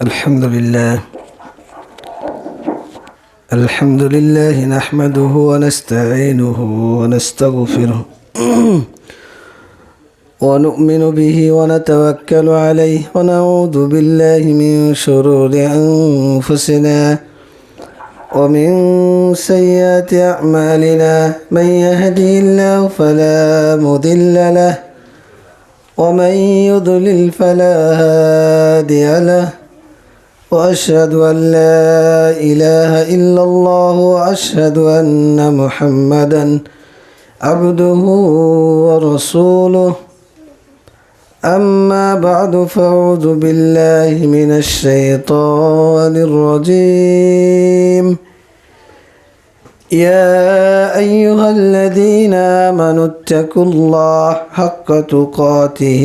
الحمد لله نحمده ونستعينه ونستغفره ونؤمن به ونتوكل عليه ونعوذ بالله من شرور أنفسنا ومن سيئات أعمالنا من يهده الله فلا مضل له ومن يضلل فلا هادي له وأشهد أن لا إله إلا الله وأشهد أن محمدا عبده ورسوله أما بعد فأعوذ بالله من الشيطان الرجيم يا أيها الذين آمنوا اتقوا الله حق تقاته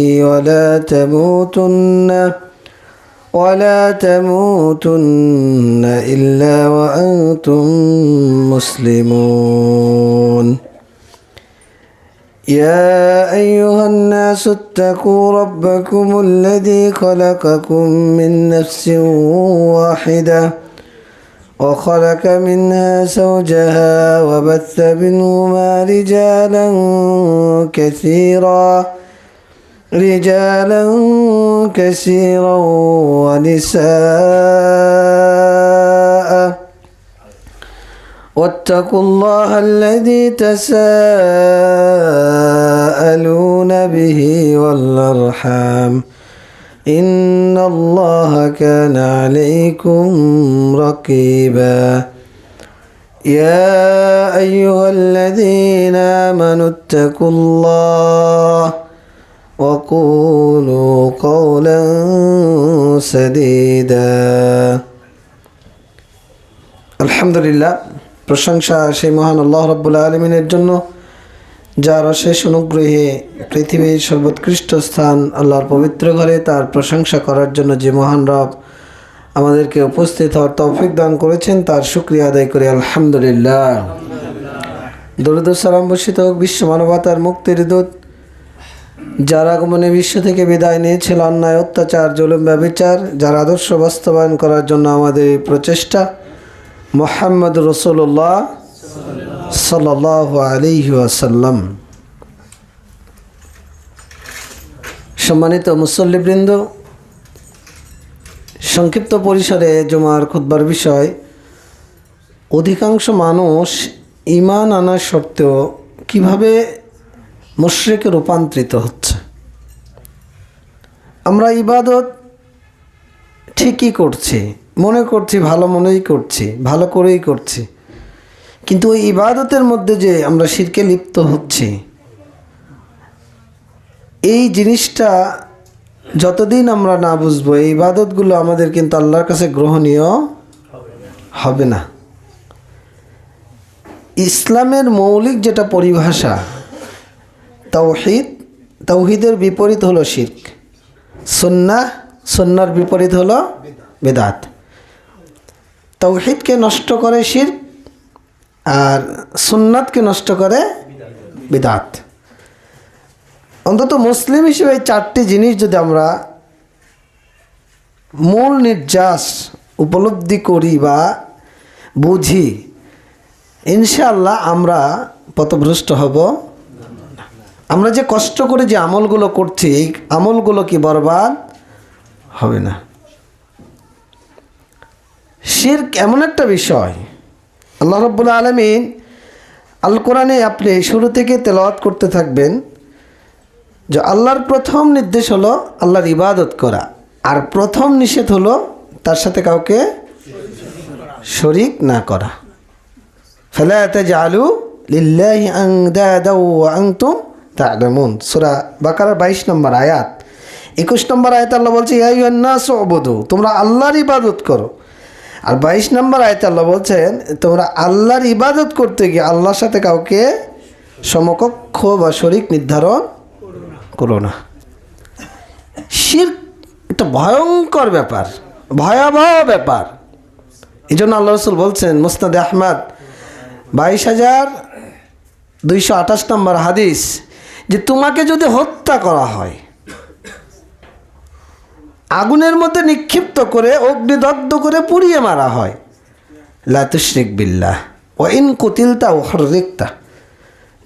ولا تموتن إلا وأنتم مسلمون يا أيها الناس اتقوا ربكم الذي خلقكم من نفس واحدة وخلق منها زوجها وبث منهما رجالا كثيرا ونساء واتقوا الله الذي تساءلون به والأرحام إن الله كان عليكم رقيبا يا أيها الذين آمنوا اتقوا الله وقولوا قولا سديدا আলহামদুলিল্লাহ, প্রশংসা সেই মহান আল্লাহ রাব্বুল আলামিনের জন্য, যার অশেষ অনুগ্রহে পৃথিবীর সর্বোৎকৃষ্ট স্থান আল্লাহর পবিত্র ঘরে তার প্রশংসা করার জন্য যে মহান রব আমাদেরকে উপস্থিত হওয়ার তৌফিক দান করেছেন, তার শুকরিয়া আদায় করি আলহামদুলিল্লাহ। দরুদ ও সালাম বর্ষিত হোক বিশ্ব মানবতার মুক্তির দূত, যার আগমনে বিশ্ব থেকে বিদায় নিয়েছিল অন্যায়, অত্যাচার, জুলুম, ব্যভিচার, যার আদর্শ বাস্তবায়ন করার জন্য আমাদের এই প্রচেষ্টা, মুহাম্মদ রাসূলুল্লাহ সাল্লাল্লাহু আলাইহি ওয়াসাল্লাম। সম্মানিত মুসল্লিবৃন্দ, সংক্ষিপ্ত পরিসরে জুমার খুতবার বিষয়, অধিকাংশ মানুষ ঈমান আনার সত্ত্বেও কিভাবে মুশরিকে রূপান্তরিত হচ্ছে। আমরা ইবাদত ঠিকই করছি, মনে করছি ভালো মনেই করছি, ভালো করেই করছি, কিন্তু ওই ইবাদতের মধ্যে যে আমরা শিরকে লিপ্ত হচ্ছি, এই জিনিসটা যতদিন আমরা না বুঝবো, এই ইবাদতগুলো আমাদের কিন্তু আল্লাহর কাছে গ্রহণীয় হবে না। ইসলামের মৌলিক যেটা পরিভাষা তাওহীদ, তাওহীদের বিপরীত হলো শিরক। সুন্নাহর বিপরীত হলো বিদআত। তাওহীদকে নষ্ট করে শিরক আর সুন্নাতকে নষ্ট করে বিদআত। অন্তত মুসলিম হিসেবে এই চারটি জিনিস যদি আমরা মূল নির্যাস উপলব্ধি করি বা বুঝি, ইনশাআল্লাহ আমরা পথভ্রষ্ট হব। আমরা যে কষ্ট করে যে আমলগুলো করছি, এই আমলগুলো কি বরবাদ হবে না। শিরক এমন একটা বিষয়, আল্লাহ রাব্বুল আলামিন আল কোরআনে আপনি শুরু থেকে তেলাওয়াত করতে থাকবেন যে আল্লাহর প্রথম নির্দেশ হলো আল্লাহর ইবাদত করা, আর প্রথম নিষেধ হলো তার সাথে কাউকে শরীক না করা। ফালা তাজআলু লিল্লাহি আনদাদা ওয়া আনতুম তা'লামুন, সূরা বাকারার 22 নম্বর আয়াত। 21 নম্বর আয়াত আল্লাহ বলছে ইয়া আইয়ুহান নাস উবুদু, তোমরা আল্লাহর ইবাদত করো। আর 22 নম্বর আয়াতে আল্লাহ বলছেন তোমরা আল্লাহর ইবাদত করতে গিয়ে আল্লাহর সাথে কাউকে সমকক্ষ বা শরীক নির্ধারণ করো না। শিরক একটা ভয়ঙ্কর ব্যাপার, ভয়াবহ ব্যাপার। এই জন্য আল্লাহ রাসূল বলছেন মুসনাদে আহমদ 22,228 নম্বর হাদিস, যে তোমাকে যদি হত্যা করা হয় আগুনের মধ্যে নিক্ষিপ্ত করে অগ্নিদগ্ধ করে পুড়িয়ে মারা হয়। লা তুশরিক বিল্লাহ ওয়া ইন কুতিলতা ওয়া হুররিকতা,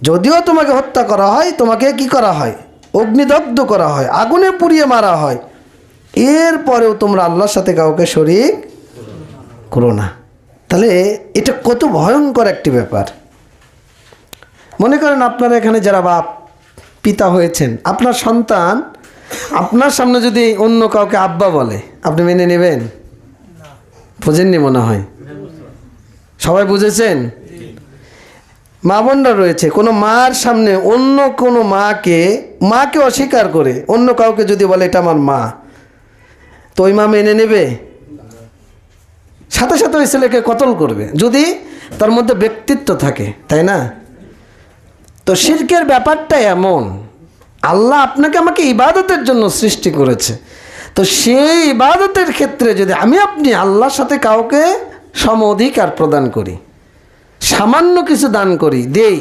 যদিও তোমাকে হত্যা করা হয়, তোমাকে কি করা হয়? অগ্নিদগ্ধ করা হয়, আগুনে পুড়িয়ে মারা হয়, এরপরেও তোমরা আল্লাহর সাথে কাউকে শরীক করো না। তাহলে এটা কত ভয়ঙ্কর একটি ব্যাপার। মনে করেন আপনারা এখানে যারা বাপ পিতা হয়েছেন, আপনার সন্তান আপনার সামনে যদি অন্য কাউকে আব্বা বলে, আপনি মেনে নেবেন? বোঝেননি মনে হয়, সবাই বুঝেছেন? মা বোনরা রয়েছে, কোনো মার সামনে অন্য কোনো মাকে অস্বীকার করে অন্য কাউকে যদি বলে এটা আমার মা, তো ওই মা মেনে নেবে? সাথে সাথে ওই ছেলেকে কতল করবে যদি তার মধ্যে ব্যক্তিত্ব থাকে, তাই না? তো শিরকের ব্যাপারটা এমন, আল্লাহ আপনাকে আমাকে ইবাদতের জন্য সৃষ্টি করেছে, তো সেই ইবাদতের ক্ষেত্রে যদি আমি আপনি আল্লাহর সাথে কাউকে সম অধিকার প্রদান করি, সামান্য কিছু দান করি, দেই,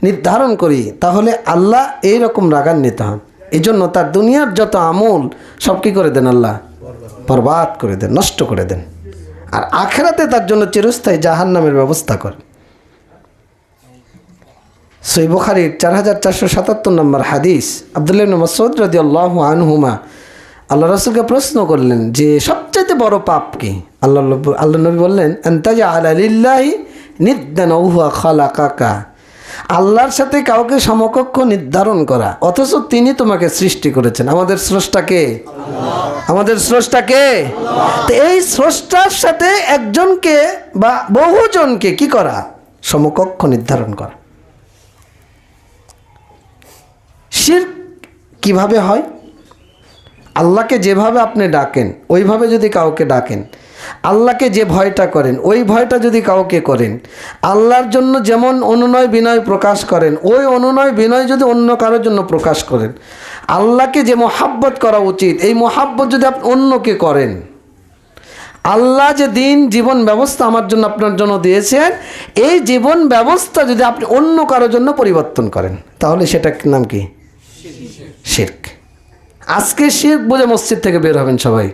নির্ধারণ করি, তাহলে আল্লাহ এইরকম রাগান্বিত হন। এই জন্য তার দুনিয়ার যত আমল সব কী করে দেন? আল্লাহ বরবাদ করে দেন, নষ্ট করে দেন। আর আখেরাতে তার জন্য চিরস্থায়ী জাহান্নামের ব্যবস্থা করেন। সহিহ বুখারীর 4477 নম্বর হাদিস, আব্দুল্লাহ ইবনে মাসউদ রাদিয়াল্লাহু আনহুমা আল্লাহ রাসূলকে প্রশ্ন করলেন যে সবচেয়ে বড় পাপ কি? আল্লাহ নবী বললেন, আনতাজআলা লিল্লাহি নিদ্দান ওয়া হুয়া খালাকাকা, আল্লাহর সাথে কাউকে সমকক্ষ নির্ধারণ করা, অথচ তিনি তোমাকে সৃষ্টি করেছেন। আমাদের স্রষ্টাকে, আমাদের স্রষ্টাকে, তো এই স্রষ্টার সাথে একজনকে বা বহুজনকে কি করা? সমকক্ষ নির্ধারণ করা। শিরক কিভাবে হয়? আল্লাহকে যেভাবে আপনি ডাকেন ওইভাবে যদি কাউকে ডাকেন, আল্লাহকে যে ভয়টা করেন ওই ভয়টা যদি কাউকে করেন, আল্লাহর জন্য যেমন অনুনয় বিনয় প্রকাশ করেন ওই অনুনয় বিনয় যদি অন্য কারোর জন্য প্রকাশ করেন, আল্লাহকে যে মোহাব্বত করা উচিত এই মোহাব্বত যদি আপনি অন্যকে করেন, আল্লাহ যে দিন জীবন ব্যবস্থা আমার জন্য আপনার জন্য দিয়েছেন, এই জীবন ব্যবস্থা যদি আপনি অন্য কারোর জন্য পরিবর্তন করেন, তাহলে সেটার নাম কি? শিরক। আজকে শিরক বুঝে মসজিদ থেকে বের হবেন সবাই,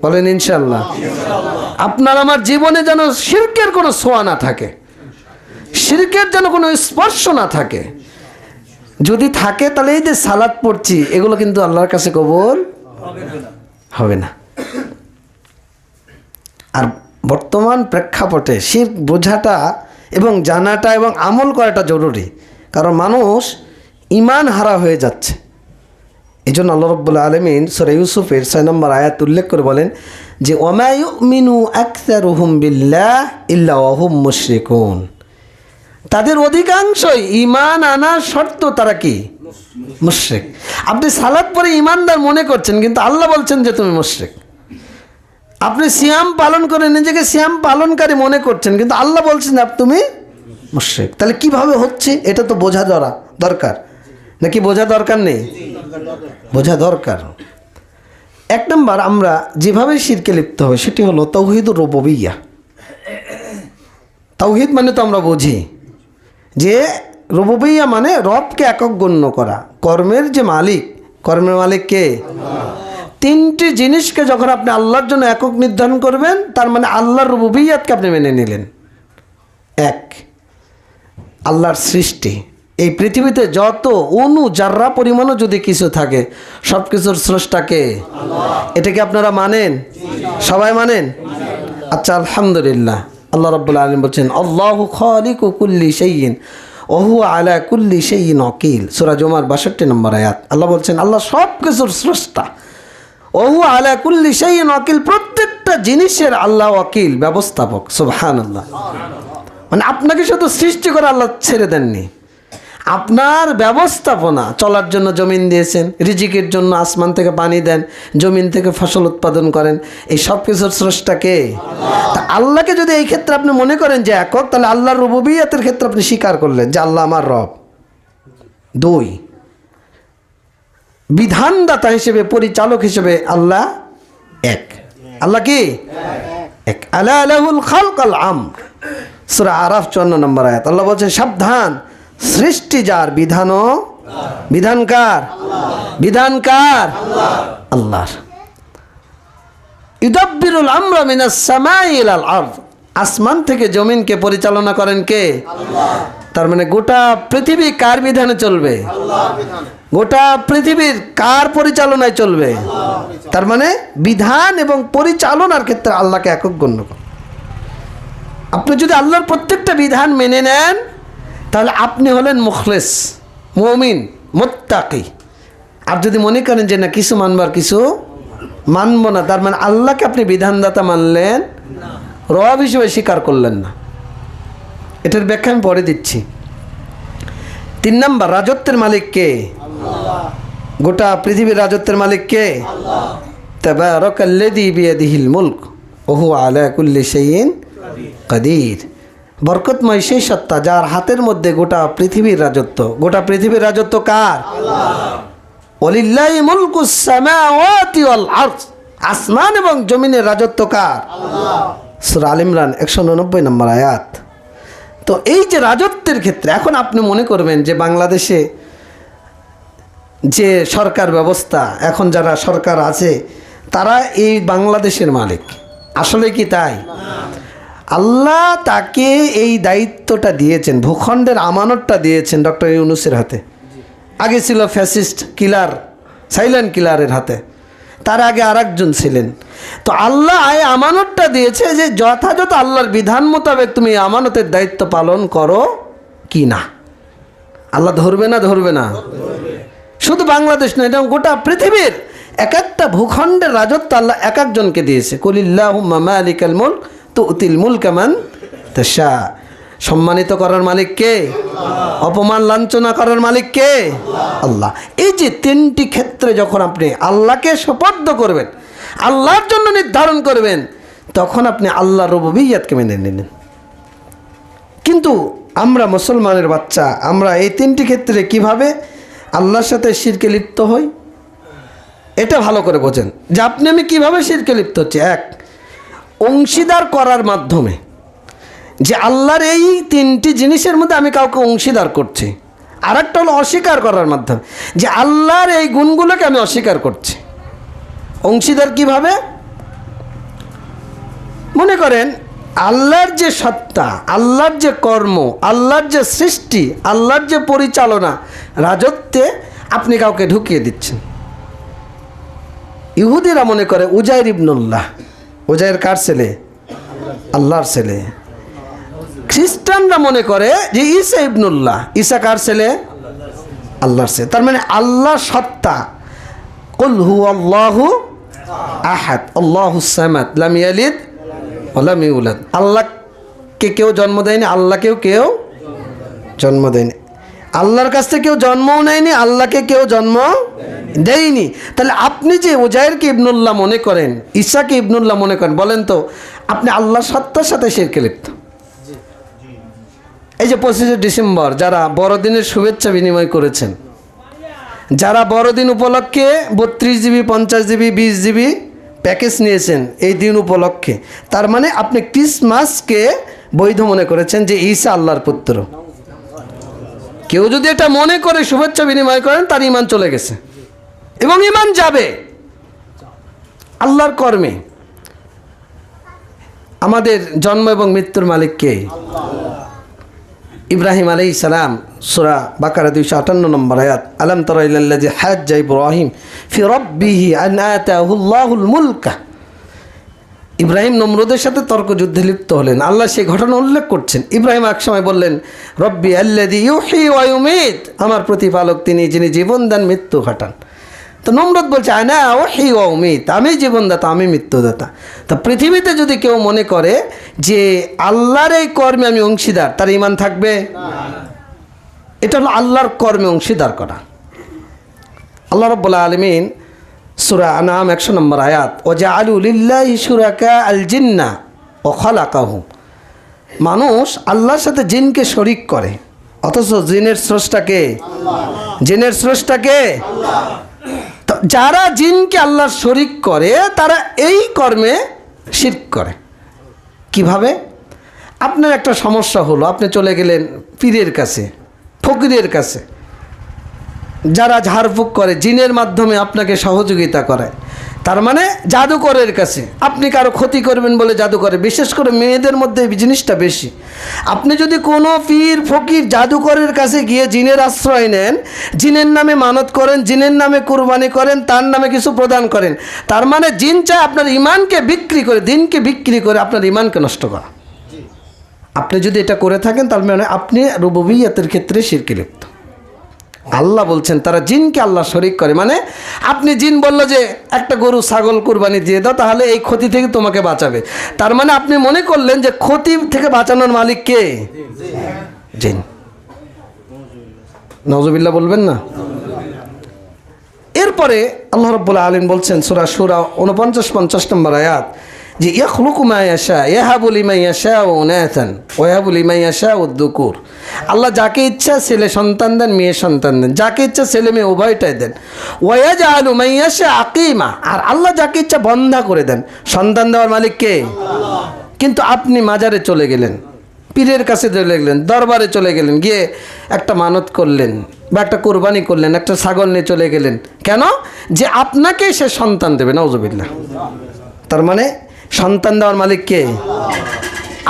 বলেন ইনশাআল্লাহ। আপনার আমার জীবনে যেন শিরকের কোনো ছোঁয়া না থাকে, শিরকের যেন কোনো স্পর্শ না থাকে। যদি থাকে তাহলে এই যে সালাত পড়ছি এগুলো কিন্তু আল্লাহর কাছে কবুল হবে না। আর বর্তমান প্রেক্ষাপটে শিরক বোঝাটা এবং জানাটা এবং আমল করাটা জরুরি, কারণ মানুষ ঈমান হারা হয়ে যাচ্ছে। এই জন্য আল্লাহ রাব্বুল আলামিন সূরা ইউসুফের 6 নম্বর আয়াত উল্লেখ করে বলেন যে ওয়ামা ইউমিনু আকসারুহুম বিল্লাহ ইল্লা ওয়া হুম মুশরিকুন, তাদের অধিকাংশই ঈমান আনার শর্ত তারা কি? মুশরিক। আপনি সালাত পড়ে ঈমানদার মনে করছেন, কিন্তু আল্লাহ বলছেন যে তুমি মুশরিক। আপনি সিয়াম পালন করে নিজেকে সিয়াম পালনকারী মনে করছেন, কিন্তু আল্লাহ বলছেন তুমি মুশরিক। তাহলে কিভাবে হচ্ছে এটা তো বোঝা দরকার, নাকি বোঝা দরকার নেই? বোঝা দরকার। এক নম্বর, আমরা যেভাবে শিরকে লিপ্ত হই সেটি হলো তাওহীদুর রুবুবিয়্যাহ। তাওহীদ মানে তো আমরা বুঝি যে রুবুবিয়্যাহ মানে রবকে একক গণ্য করা, কর্মের যে মালিক, কর্মের মালিক কে? তিনটি জিনিসকে যখন আপনি আল্লাহর জন্য একক নির্ধারণ করবেন, তার মানে আল্লাহর রুবুবিয়্যাতকে আপনি মেনে নিলেন। এক, আল্লাহর সৃষ্টি, এই পৃথিবীতে যত অণু জাররা পরিমাণও যদি কিছু থাকে সব কিছুর স্রষ্টাকে, এটাকে আপনারা মানেন? সবাই মানেন? আচ্ছা, আলহামদুলিল্লাহ। আল্লাহ রাব্বুল আলামিন বলছেন আল্লাহু খালিকু কুল্লি শাইইন ওয়া হুয়া আলা কুল্লি শাইইন ওয়াকিল, সূরা জুমার 62 নম্বর আয়াত। আল্লাহ বলছেন আল্লাহ সব কিছুর স্রষ্টা, ওয়া হুয়া আলা কুল্লি শাইইন ওয়াকিল, প্রত্যেকটা জিনিসের আল্লাহ ওয়াকিল, ব্যবস্থাপক। সুবহানাল্লাহ। মানে আপনাকে শুধু সৃষ্টি করে আল্লাহ ছেড়ে দেননি, আপনার ব্যবস্থাপনা, চলার জন্য জমিন দিয়েছেন, রিজিকের জন্য আসমান থেকে পানি দেন, জমিন থেকে ফসল উৎপাদন করেন, এই সব কিছুর স্রষ্টাকে। তা আল্লাহকে যদি এই ক্ষেত্রে আপনি মনে করেন যে একক, তাহলে আল্লাহর রুবুবিয়্যাতের ক্ষেত্রে আপনি স্বীকার করলেন যে আল্লাহ আমার রব। দুই, বিধানদাতা হিসেবে, পরিচালক হিসেবে আল্লাহ এক। আল্লাহ কি এক। আলা লাহুল খালক আল আমর, সূরা আরাফ 54 নম্বর আয়াত। আল্লাহ বলছেন সাবধান, সৃষ্টি যার, বিধানও বিধানকার, বিধানকার আল্লাহর। ইউদাব্বিরুল আমরা মিনাস সামাই ইলাল আরদ, আসমান থেকে জমিনকে পরিচালনা করেন কে? আল্লাহ। তার মানে গোটা পৃথিবী কার বিধানে চলবে? আল্লাহর বিধানে। গোটা পৃথিবীর কার পরিচালনায় চলবে? আল্লাহ। তার মানে বিধান এবং পরিচালনার ক্ষেত্রে আল্লাহকে একক গণ্য করেন। আপনি যদি আল্লাহর প্রত্যেকটা বিধান মেনে নেন তাহলে আপনি হলেন মুখলেস, মুমিন, মুত্তাকি। আর যদি মনে করেন যে না কিছু মানবার কিছু মানব না, তার মানে আল্লাহকে আপনি বিধানদাতা মানলেন, রব হিসেবে স্বীকার করলেন না। এটার ব্যাখ্যা আমি পরে দিচ্ছি। 3 নম্বর, রাজত্বের মালিক কে? আল্লাহ। গোটা পৃথিবীর রাজত্বের মালিক কে? আল্লাহ। তাবারাকাল্লাযী বিয়াদিহিল মুলক ওয়া হুয়া আলা কুল্লি শাইইন কাদির। বরকতময় সেই সত্তা যার হাতের মধ্যে গোটা পৃথিবীর রাজত্ব। গোটা পৃথিবীর রাজত্ব কার? আল্লাহ। ওয়ালিল্লাহি মুলকুস সামাওয়াতি ওয়াল আরদ, আসমান এবং জমিনের রাজত্ব কার? আল্লাহ। সূরা আল ইমরান 199 নম্বর আয়াত। তো এই যে রাজত্বের ক্ষেত্রে এখন আপনি মনে করবেন যে বাংলাদেশে যে সরকার ব্যবস্থা, এখন যারা সরকার আছে তারা এই বাংলাদেশের মালিক। আসলে কি তাই? আল্লাহ তাকে এই দায়িত্বটা দিয়েছেন, ভূখণ্ডের আমানতটা দিয়েছেন ডক্টর ইউনূসের হাতে। আগে ছিল ফ্যাসিস্ট কিলার, সাইলেন্ট কিলারের হাতে, তার আগে আরেকজন ছিলেন। তো আল্লাহ এই আমানতটা দিয়েছে যে যথাযথ আল্লাহর বিধান মোতাবেক তুমি এই আমানতের দায়িত্ব পালন করো কি না। আল্লাহ ধরবে না? ধরবে না। শুধু বাংলাদেশ নয়, এটা গোটা পৃথিবীর এক একটা ভূখণ্ডের রাজত্ব আল্লাহ এক একজনকে দিয়েছে। কুলিল্লাহুম্মা মালিকাল মুলক তুতিল মুলকা মান তাশা। সম্মানিত করার মালিক কে? আল্লাহ। অপমান লাঞ্ছনা করার মালিক কে? আল্লাহ। এই যে 3টি ক্ষেত্রে যখন আপনি আল্লাহকে সুপর্দ করবেন, আল্লাহর জন্য নির্ধারণ করবেন, তখন আপনি আল্লাহর রুবুবিয়্যাতকে মেনে নিলেন। কিন্তু আমরা মুসলমানের বাচ্চা, আমরা এই 3টি ক্ষেত্রে কিভাবে আল্লাহর সাথে শিরকে লিপ্ত হই এটা ভালো করে বোঝেন যে আপনি আমি কিভাবে শিরকে লিপ্ত হচ্ছি। 1, অংশীদার করার মাধ্যমে, যে আল্লাহর এই 3টি জিনিসের মধ্যে আমি কাউকে অংশীদার করছি। আর একটা হলো অস্বীকার করার মাধ্যমে, যে আল্লাহর এই গুণগুলোকে আমি অস্বীকার করছি। অংশীদার কিভাবে? মনে করেন আল্লাহর যে সত্তা, আল্লাহর যে কর্ম, আল্লাহর যে সৃষ্টি, আল্লাহর যে পরিচালনা, রাজত্বে আপনি কাউকে ঢুকিয়ে দিচ্ছেন। ইহুদিরা মনে করে উজাইর ইবনুল্লাহ, উজাইর কার ছেলে? আল্লাহর ছেলে। খ্রিস্টানরা মনে করে যে ঈসা ইবনুল্লাহ, ঈসা কার ছেলে? আল্লাহর ছেলে। তার মানে আল্লাহ সত্তা, কুল হুয়াল্লাহু আহাদ আল্লাহুস সামাদ লাম ইয়ালিদ ওয়া লাম ইউলাদ। আল্লাহকে কেউ জন্ম দেয়নি, আল্লাহকেও কেউ জন্ম দেয়নি। আল্লাহর কাছ থেকে কেউ জন্মও নেয়নি, আল্লাহকে কেউ জন্ম দেয়নি। তাহলে আপনি যে উজাইরকে ইবনুল্লাহ মনে করেন, ঈসাকে ইবনুল্লাহ মনে করেন, বলেন তো আপনি আল্লাহর সত্তার সাথে শিরকে লিপ্ত। এই যে 25শে ডিসেম্বর যারা বড়দিনের শুভেচ্ছা বিনিময় করেছেন, যারা বড়দিন উপলক্ষে 32 জিবি 50 জিবি 20 জিবি প্যাকেজ নিয়েছেন এই দিন উপলক্ষে, তার মানে আপনি ক্রিসমাসকে বৈধ মনে করেছেন যে ঈসা আল্লাহর পুত্র। কেউ যদি এটা মনে করে শুভেচ্ছা বিনিময় করেন, তার ঈমান চলে গেছে এবং ঈমান যাবে আল্লাহর কর্মে। আমাদের জন্ম এবং মৃত্যুর মালিক কে? ইব্রাহিম আলাইহিস সালাম, সূরা বাকারা 258 নম্বর আয়াত। আলাম তারা ইলাল্লাযী হাজ্জা ইব্রাহিম ফি রাব্বিহি আন আতাহুল্লাহুল মুলকা। ইব্রাহিম নমরুদের সাথে তর্ক যুদ্ধে লিপ্ত হলেন, আল্লাহ সেই ঘটনা উল্লেখ করছেন। ইব্রাহিম এক সময় বললেন, রব্বি আল্লাযী ইউহয়ি ওয়া ইউমীত, আমার প্রতিপালক তিনি যিনি জীবন দেন মৃত্যু ঘটান। তো নমরুদ বলছে আনা উহয়ি ওয়া উমীত, আমি জীবনদাতা আমি মৃত্যুদাতা। তো পৃথিবীতে যদি কেউ মনে করে যে আল্লাহর এই কর্মে আমি অংশীদার, তার ঈমান থাকবে না। এটা হলো আল্লাহর কর্মে অংশীদার করা। আল্লাহ রাব্বুল আলামিন সূরা আনআম 100 নম্বর আয়াত, ওয়াজআলু লিল্লাহি শুরাকা আল জিন্না ওয়া খালাকাহুম। মানুষ আল্লাহর সাথে জিনকে শরীক করে, অথচ জিনের স্রষ্টাকে আল্লাহ। জিনের স্রষ্টাকে আল্লাহ। তো যারা জিনকে আল্লাহর শরীক করে তারা এই কর্মে শিরক করে। কিভাবে? আপনার একটা সমস্যা হলো, আপনি চলে গেলেন পীরের কাছে, ফকিরের কাছে, যারা ঝাড়ফুঁক করে জিনের মাধ্যমে আপনাকে সহযোগিতা করে। তার মানে জাদুকরের কাছে আপনি কারো ক্ষতি করবেন বলে জাদুকরে, বিশেষ করে মেয়েদের মধ্যে এই জিনিসটা বেশি। আপনি যদি কোনো পীর ফকির জাদুকরের কাছে গিয়ে জিনের আশ্রয় নেন, জিনের নামে মানত করেন, জিনের নামে কুরবানি করেন, তার নামে কিছু প্রদান করেন, তার মানে জিন চায় আপনার ইমানকে বিক্রি করে, দিনকে বিক্রি করে আপনার ইমানকে নষ্ট করা। আপনি যদি এটা করে থাকেন তার মানে আপনি রুবুবিয়্যতের ক্ষেত্রে শিরকে লিপ্ত। আল্লাহ বলছেন তারা জিনকে আল্লাহ শরীক করে। মানে আপনি জিন বললো যে একটা গরু ছাগল কুরবানি দিয়ে দাও, তাহলে এই ক্ষতি থেকে তোমাকে বাঁচাবে, তার মানে আপনি মনে করলেন যে ক্ষতি থেকে বাঁচানোর মালিক কে? জিন। নাউজুবিল্লাহ বলবেন না? এরপরে আল্লাহ রাব্বুল আলামিন বলছেন সূরা শুরা 49-50 নম্বর আয়াত যে ইয়াখলুকু মা ইয়াশা ইয়াহাবু লিমান ইয়াশাউ ইনাসান ওয়া ইয়াহাবু লিমান ইয়াশাউ যুকুর। আল্লাহ যাকে ইচ্ছা ছেলে সন্তান দেন, মেয়ে সন্তান দেন, যাকে ইচ্ছা ছেলে মেয়ে উভয়টাই দেন। ওয়া ইয়াজআলু মান ইয়াশা আকিমা, আর আল্লাহ যাকে ইচ্ছা বন্ধা করে দেন। সন্তান দেওয়ার মালিক কে? আল্লাহ। কিন্তু আপনি মাজারে চলে গেলেন, পীরের কাছে চলে গেলেন, দরবারে চলে গেলেন, গিয়ে একটা মানত করলেন বা একটা কোরবানি করলেন, একটা ছাগল নিয়ে চলে গেলেন, কেন? যে আপনাকে সে সন্তান দেবে। নাউজুবিল্লাহ। তার মানে সন্তান দেওয়ার মালিক কে?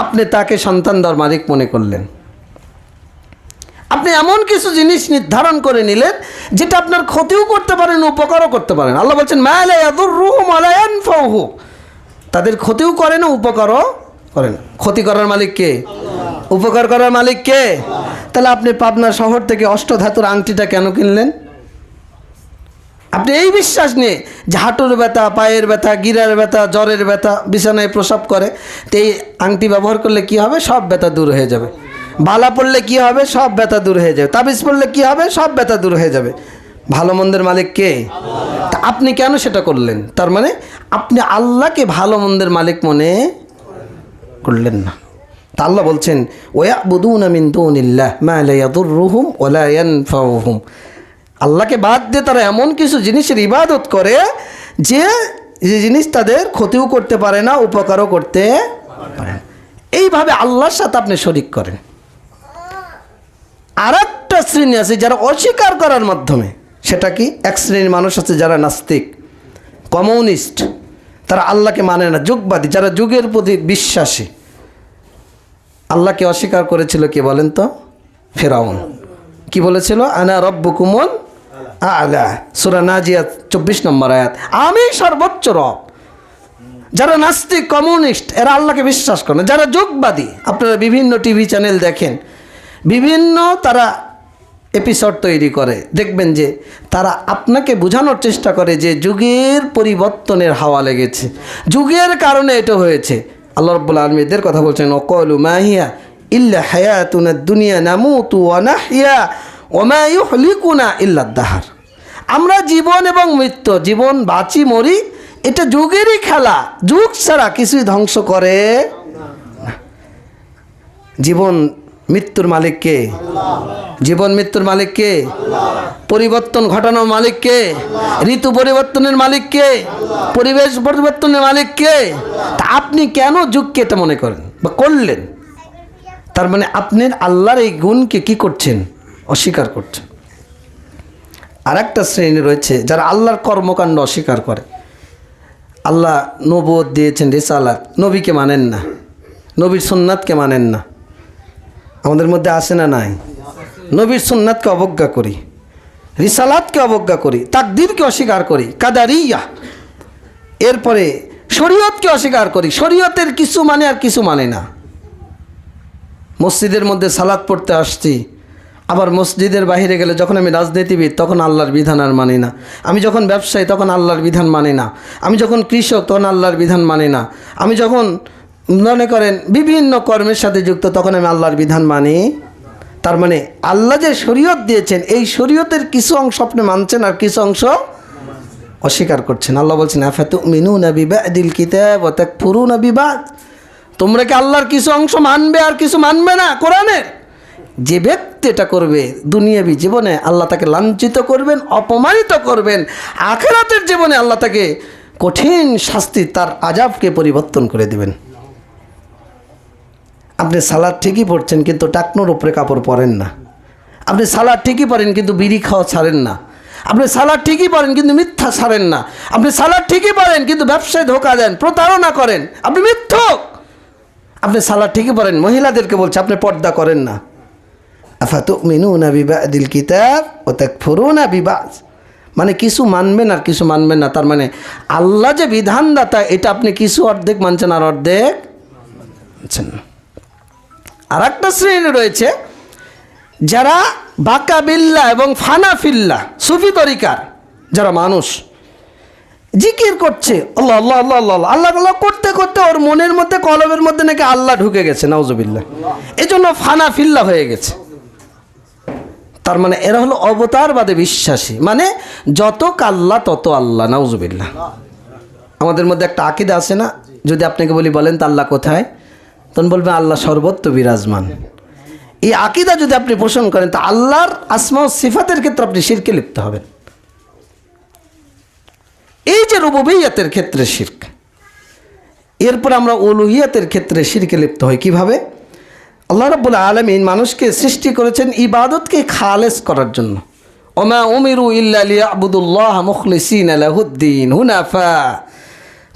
আপনি তাকে সন্তান দেওয়ার মালিক মনে করলেন। আপনি এমন কিছু জিনিস নির্ধারণ করে নিলেন যেটা আপনার ক্ষতিও করতে পারেন, উপকারও করতে পারেন। আল্লাহ বলছেন মা লা ইয়াদুররুহুম ওয়া লা ইয়ানফাউহুম, তাদের ক্ষতিও করে না, উপকারও করে না। ক্ষতি করার মালিক কে? উপকার করার মালিক কে? তাহলে আপনি পাবনা শহর থেকে অষ্টধাতুর আংটিটা কেন কিনলেন? আপনি এই বিশ্বাস নিয়ে যে হাঁটুর ব্যথা, পায়ের ব্যথা, গিরার ব্যথা, জ্বরের ব্যথা, বিছানায় প্রসাব করে, তো এই আংটি ব্যবহার করলে কি হবে? সব ব্যথা দূর হয়ে যাবে। বালা পড়লে কি হবে? সব ব্যথা দূর হয়ে যাবে। তাবিজ পড়লে কি হবে? সব ব্যথা দূর হয়ে যাবে। ভালো মন্দের মালিক কে? তা আপনি কেন সেটা করলেন? তার মানে আপনি আল্লাহকে ভালো মন্দের মালিক মনে করলেন না। তা আল্লাহ বলছেন ওয়ায়াবুদুনা মিন দুনিল্লাহ মা লা ইয়াদুররুহুম ওয়া লা ইয়ানফাউহুম, আল্লাহকে বাদ দিয়ে তারা এমন কিছু জিনিসের ইবাদত করে যে জিনিস তাদের ক্ষতিও করতে পারে না, উপকারও করতে পারে না। এইভাবে আল্লাহর সাথে আপনি শরীক করেন। আর একটা শ্রেণী আছে যারা অস্বীকার করার মাধ্যমে, সেটা কি? এক শ্রেণীর মানুষ আছে যারা নাস্তিক, কমিউনিস্ট, তারা আল্লাহকে মানে না, যুগবাদী, যারা যুগের প্রতি বিশ্বাসী। আল্লাহকে অস্বীকার করেছিল কে বলেন তো? ফিরআউন। কি বলেছিল? আনা রব্বুকুমুল আ'লা, সূরা নাজিয়াত 24 নম্বর আয়াত, আমি সর্বোচ্চ রব। যারা নাস্তিক, কমিউনিস্ট, এরা আল্লাহকে বিশ্বাস করে না। যারা যুগবাদী, আপনারা বিভিন্ন টিভি চ্যানেল দেখেন, বিভিন্ন তারা এপিসোড তৈরি করে, দেখবেন যে তারা আপনাকে বোঝানোর চেষ্টা করে যে যুগের পরিবর্তনের হাওয়া লেগেছে, যুগের কারণে এটা হয়েছে। আল্লাহ রাব্বুল আলামিন এদের কথা বলছেন ওয়াকালু মা হিয়া ইল্লা হায়াতুনা দুনিয়া নামুতু ওয়া নাহইয়া ওয়া মা ইউহলিকুনা ইল্লা দাহর। আমরা জীবন এবং মৃত্যু, জীবন বাঁচি মরি, এটা যুগেরই খেলা, যুগ ছাড়া কিছুই ধ্বংস করে না। জীবন মৃত্যুর মালিক কে? জীবন মৃত্যুর মালিক কে? পরিবর্তন ঘটানোর মালিক কে? ঋতু পরিবর্তনের মালিক কে? পরিবেশ পরিবর্তনের মালিক কে? তা আপনি কেন যুগকে এটা মনে করেন বা করলেন? তার মানে আপনি আল্লাহর এই গুণকে কি করছেন? অস্বীকার করছেন। আর একটা শ্রেণী রয়েছে যারা আল্লাহর কর্মকাণ্ড অস্বীকার করে। আল্লাহ নবুয়ত দিয়েছেন, রিসালাত, নবীকে মানেন না, নবীর সুন্নাতকে মানেন না। আমাদের মধ্যে আছে না নাই? নবীর সুন্নাতকে অবজ্ঞা করি, রিসালাতকে অবজ্ঞা করি, তাকদীরকে অস্বীকার করি, কাদারিয়া। এরপরে শরীয়তকে অস্বীকার করি, শরীয়তের কিছু মানে আর কিছু মানে না। মসজিদের মধ্যে সালাত পড়তে আসছি, আবার মসজিদের বাইরে গেলে যখন আমি রাজনীতিবিদ তখন আল্লাহর বিধান আর মানি না, আমি যখন ব্যবসায়ী তখন আল্লাহর বিধান মানি না, আমি যখন কৃষক তখন আল্লাহর বিধান মানি না, আমি যখন মনে করেন বিভিন্ন কর্মের সাথে যুক্ত তখন আমি আল্লাহর বিধান মানি। তার মানে আল্লাহ যে শরীয়ত দিয়েছেন এই শরীয়তের কিছু অংশ আপনি মানছেন আর কিছু অংশ অস্বীকার করছেন। আল্লাহ বলছেন আফাতুমিনুনা বিবাদিল কিতাব ওয়া তাকফুরুনা বিবাদ, তোমরা কি আল্লাহর কিছু অংশ মানবে আর কিছু মানবে না কোরআনের? যে ব্যক্তি এটা করবে দুনিয়াবী জীবনে আল্লাহ তাকে লাঞ্ছিত করবেন, অপমানিত করবেন, আখিরাতের জীবনে আল্লাহ তাকে কঠিন শাস্তি, তার আযাবকে পরিবর্তন করে দিবেন। আপনি সালাদ ঠিকই পড়ছেন কিন্তু টাকনোর উপরে কাপড় পরেন না, আপনি সালাদ ঠিকই পড়েন কিন্তু বিড়ি খাওয়া ছাড়েন না, আপনি সালাদ ঠিকই পড়েন কিন্তু মিথ্যা ছাড়েন না, আপনি সালাদ ঠিকই পড়েন কিন্তু ব্যবসায় ধোঁকা দেন, প্রতারণা করেন, আপনি মিথ্যুক। আপনি সালাদ ঠিকই পড়েন, মহিলাদেরকে বলছে আপনি পর্দা করেন না। আফাতুমিনুনা বিবাদিল কিতাব ওয়া তাকফুরুনা বিবাদ, মানে কিছু মানবেন আর কিছু মানবেন না। তার মানে আল্লাহ যে বিধানদাতা এটা আপনি কিছু অর্ধেক মানছেন আর অর্ধেক মানছেন না। আর একটা শ্রেণী রয়েছে যারা বাকা বিল্লাহ এবং ফানা ফিল্লাহ, সুফি তরিকার যারা মানুষ জিকির করছে আল্লাহ আল্লাহ আল্লাহ আল্লাহ আল্লাহ আল্লাহ করতে করতে ওর মনের মধ্যে কলবের মধ্যে নাকি আল্লাহ ঢুকে গেছে, নাউজুবিল্লাহ, এই জন্য ফানা ফিল্লাহ হয়ে গেছে। তার মানে এরা হলো অবতারবাদে বিশ্বাসী, মানে যত আল্লাহ তত আল্লাহ, নাউজুবিল্লাহ। আমাদের মধ্যে একটা আকীদা আছে না, যদি আপনাকে বলি বলেন তা আল্লাহ কোথায়, তখন বলবে আল্লাহ সর্বত্র বিরাজমান। এই আকীদা যদি আপনি পোষণ করেন তা আল্লাহর আসমা ও সিফাতের ক্ষেত্রে আপনি শিরকে লিপ্ত হবেন। এই যে রুবুবিয়্যাতের ক্ষেত্রে শিরক, এরপর আমরা উলুহিয়াতের ক্ষেত্রে শিরকে লিপ্ত হই কিভাবে? আল্লাহ রাব্বুল আলামিন মানুষকে সৃষ্টি করেছেন ইবাদতকে খালেস করার জন্য। ওমা উমিরু ইল্লা লিয়াবুদুল্লাহ মুখলিসিনা লাহুদ্দিন হুনাফা,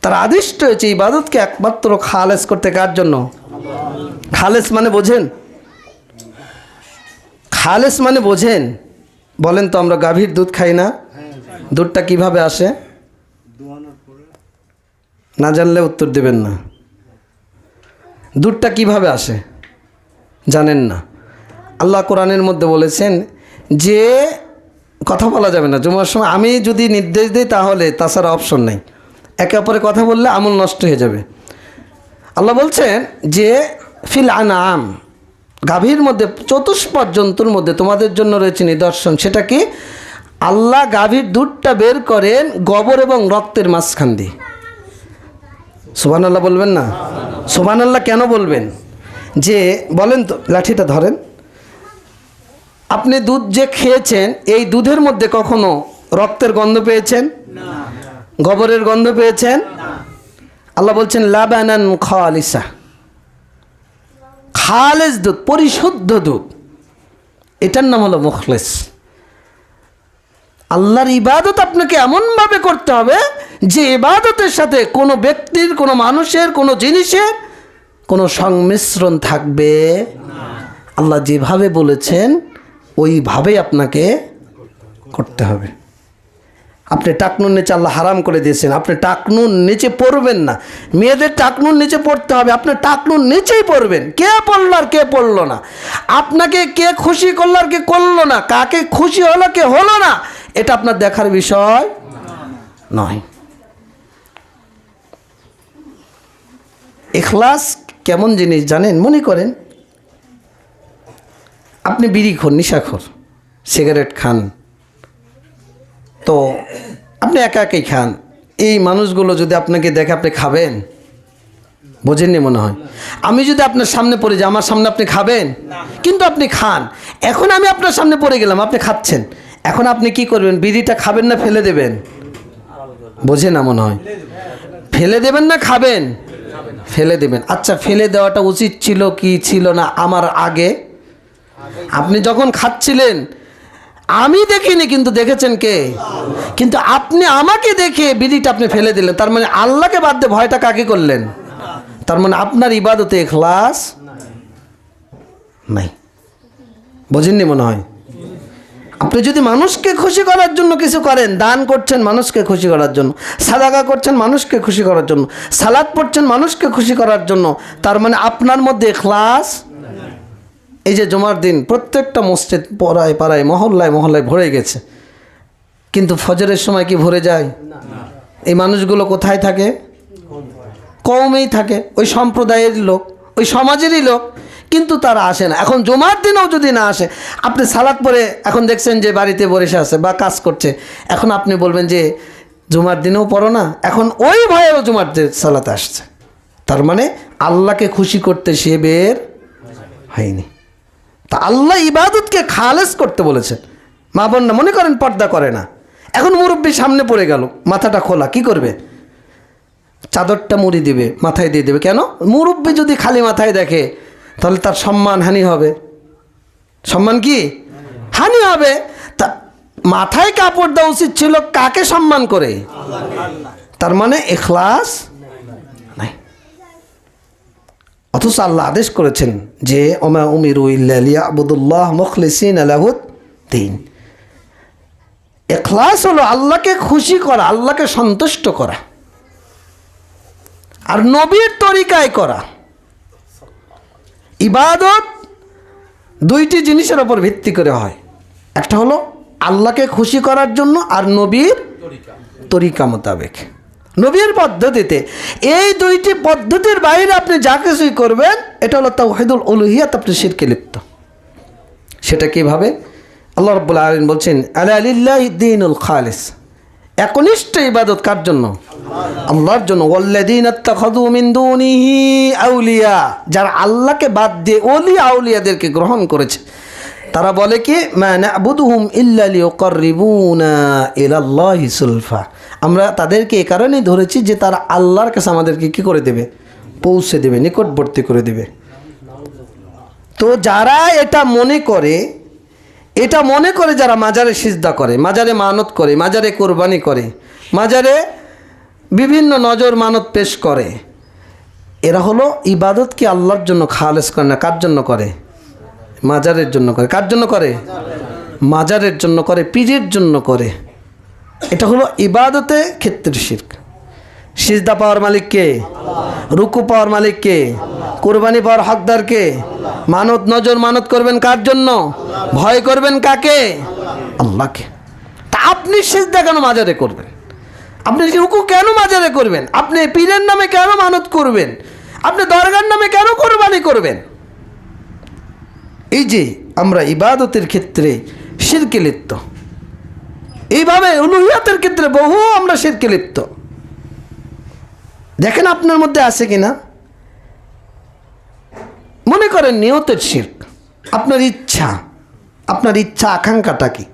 তারা আদিষ্ট হয়েছে ইবাদতকে একমাত্র খালেস করতে। কার জন্য? খালেস মানে বোঝেন? খালেস মানে বোঝেন? বলেন তো, আমরা গাভীর দুধ খাই না, দুধটা কিভাবে আসে? না জানলে উত্তর দেবেন না। দুধটা কিভাবে আসে জানেন না? আল্লাহ কোরআনের মধ্যে বলেছেন যে কথা বলা যাবে না জুমার সময়, আমি যদি নির্দেশ দিই তাহলে, তাছাড়া অপশন নেই, একে অপরে কথা বললে আমল নষ্ট হয়ে যাবে। আল্লাহ বলছেন যে ফিল আনাম, গাভীর মধ্যে, চতুষ্পদ জন্তুর মধ্যে তোমাদের জন্য রয়েছে নিদর্শন। সেটা কি? আল্লাহ গাভীর দুধটা বের করেন গোবর এবং রক্তের মাঝখান দিয়ে। সুবহানাল্লাহ বলবেন না? সুবহানাল্লাহ কেন বলবেন? যে বলেন তো, লাঠিটা ধরেন, আপনি দুধ যে খেয়েছেন এই দুধের মধ্যে কখনো রক্তের গন্ধ পেয়েছেন? গোবরের গন্ধ পেয়েছেন? আল্লাহ বলছেন লাবানান খালিসা, খালেস দুধ, পরিশুদ্ধ দুধ, এটার নাম হলো মুখলেস। আল্লাহর ইবাদত আপনাকে এমনভাবে করতে হবে যে ইবাদতের সাথে কোনো ব্যক্তির, কোনো মানুষের, কোনো জিনিসের কোনো সংমিশ্রণ থাকবে। আল্লাহ যেভাবে বলেছেন ওইভাবেই আপনাকে করতে হবে। আপনি টাকনুর নিচে আল্লাহ হারাম করে দিয়েছেন, আপনি টাকনুর নিচে পড়বেন না। মেয়েদের টাকনুর নিচে পড়তে হবে, আপনি টাকনুর নিচেই পড়বেন। কে পড়লো আর কে পড়লো না, আপনাকে কে খুশি করলো আর কে করলো না, কাকে খুশি হলো কে হলো না, এটা আপনার দেখার বিষয় নয়। ইখলাস কেমন জিনিস জানেন? মনে করেন আপনি বিড়িখোর, নেশাখোর, সিগারেট খান, তো আপনি একা একাই খান। এই মানুষগুলো যদি আপনাকে দেখে আপনি খাবেন? বোঝেননি মনে হয়। আমি যদি আপনার সামনে পড়ে যাই, আমার সামনে আপনি খাবেন? কিন্তু আপনি খান। এখন আমি আপনার সামনে পড়ে গেলাম, আপনি খাচ্ছেন, এখন আপনি কি করবেন? বিড়িটা খাবেন না ফেলে দেবেন? বোঝে না মনে হয়। ফেলে দেবেন না খাবেন? ফেলে দেবেন। আচ্ছা, ফেলে দেওয়াটা উচিত ছিল কি ছিল না আমার আগে? আপনি যখন খাচ্ছিলেন আমি দেখিনি, কিন্তু দেখেছেন কে? কিন্তু আপনি আমাকে দেখে বিড়িটা আপনি ফেলে দিলেন। তার মানে আল্লাহকে বাদ দিয়ে ভয়টা কাকে করলেন? তার মানে আপনার ইবাদতে ইখলাস নাই। বোঝেননি মনে হয়। আপনি যদি মানুষকে খুশি করার জন্য কিছু করেন, দান করছেন মানুষকে খুশি করার জন্য, সাদাকা করছেন মানুষকে খুশি করার জন্য, সালাত পড়ছেন মানুষকে খুশি করার জন্য, তার মানে আপনার মধ্যে ইখলাস। এই যে জুমার দিন প্রত্যেকটা মসজিদ পাড়ায় পাড়ায়, মহল্লায় মহল্লায় ভরে গেছে, কিন্তু ফজরের সময় কি ভরে যায়? এই মানুষগুলো কোথায় থাকে? কওমেই থাকে, ওই সম্প্রদায়ের লোক, ওই সমাজেরই লোক, কিন্তু তারা আসে না। এখন জুমার দিনেও যদি না আসে, আপনি সালাত পড়ে এখন দেখছেন যে বাড়িতে বসে আছে বা কাজ করছে, এখন আপনি বলবেন যে জুমার দিনেও পড়ো না, এখন ওই ভয়েও জুমার দিন সালাতে আসছে। তার মানে আল্লাহকে খুশি করতে সে বের হয়নি। তা আল্লাহ ইবাদতকে খালেস করতে বলেছেন। মা বোন না মনে করেন পর্দা করে না, এখন মুরব্বী সামনে পড়ে গেল, মাথাটা খোলা, কি করবে? চাদরটা মুড়ি দিবে, মাথায় দিয়ে দেবে। কেন? মুরব্বী যদি খালি মাথায় দেখে তাহলে তার সম্মান হানি হবে। সম্মান কি? হানি হবে। তা মাথায় কাপড় দেওয়া উচিত ছিল কাকে সম্মান করে? তার মানে ইখলাস নাই। অথচ আল্লাহ আদেশ করেছেন যে ওমা উমিরু ইল্লা লিয়াবুদুল্লাহ মুখলিসিনা লাহুদ্দিন। ইখলাস হলো আল্লাহকে খুশি করা, আল্লাহকে সন্তুষ্ট করা, আর নবীর তরিকায় করা। ইবাদত দুইটি জিনিসের উপর ভিত্তি করে হয়, একটা হলো আল্লাহকে খুশি করার জন্য, আর নবীর তরিকা মোতাবেক, নবীর পদ্ধতিতে। এই দুইটি পদ্ধতির বাইরে আপনি যা কিছুই করবেন এটা হলো তাওহীদুল উলুহিয়াত, আপনি শিরকে লিপ্ত। সেটা কিভাবে? আল্লাহ রাব্বুল আলামিন বলছেন আলা লিল্লাহি দ্বীনুল খালিস, একনিষ্ঠ ইবাদত কার জন্য? আল্লাহর জন্য। ওয়াল্লাযীনা ইত্তাখাযু মিন দুনিহি আউলিয়া, যারা আল্লাহকে বাদ দিয়ে ওলি আউলিয়াদেরকে গ্রহণ করেছে, তারা বলে কি মা না'বুদুহুম ইল্লা লিয়ুকাররিবুনা ইলাল্লাহি সুলফা, আমরা তাদেরকে এই কারণেই ধরেছি যে তারা আল্লাহর কাছে আমাদেরকে কি করে দেবে? পৌঁছে দেবে, নিকটবর্তী করে দেবে। তো যারা এটা মনে করে যারা মাজারে সিজদা করে, মাজারে মানত করে, মাজারে কোরবানি করে, মাজারে বিভিন্ন নজর মানত পেশ করে, এরা হলো ইবাদত কি আল্লাহর জন্য খালেস করে না, কার জন্য করে? মাজারের জন্য করে। কার জন্য করে? মাজারের জন্য করে, পীরের জন্য করে। এটা হলো ইবাদতে ক্ষেত্রে শিরক। সিজদা পাওয়ার মালিক কে? রুকু পাওয়ার মালিক কে? কুরবানি পাওয়ার হকদার কে? মানত নজর মানত করবেন কার জন্য? ভয় করবেন কাকে? আল্লাহকে। তা আপনি সিজদা কেন মাজারে করবেন? আপনি রুকু কেন মাজারে করবেন? আপনি পীরের নামে কেন মানত করবেন? আপনি দরগার নামে কেন কুরবানি করবেন? এই যে আমরা ইবাদতের ক্ষেত্রে শিরকে লিপ্ত, এইভাবে উলুহিয়াতের ক্ষেত্রে বহু আমরা শিরকে লিপ্ত। দেখেন আপনার মধ্যে আছে কিনা। মনে করেন নিয়তের শিরক, আপনার ইচ্ছা আকাঙ্ক্ষাটা কি?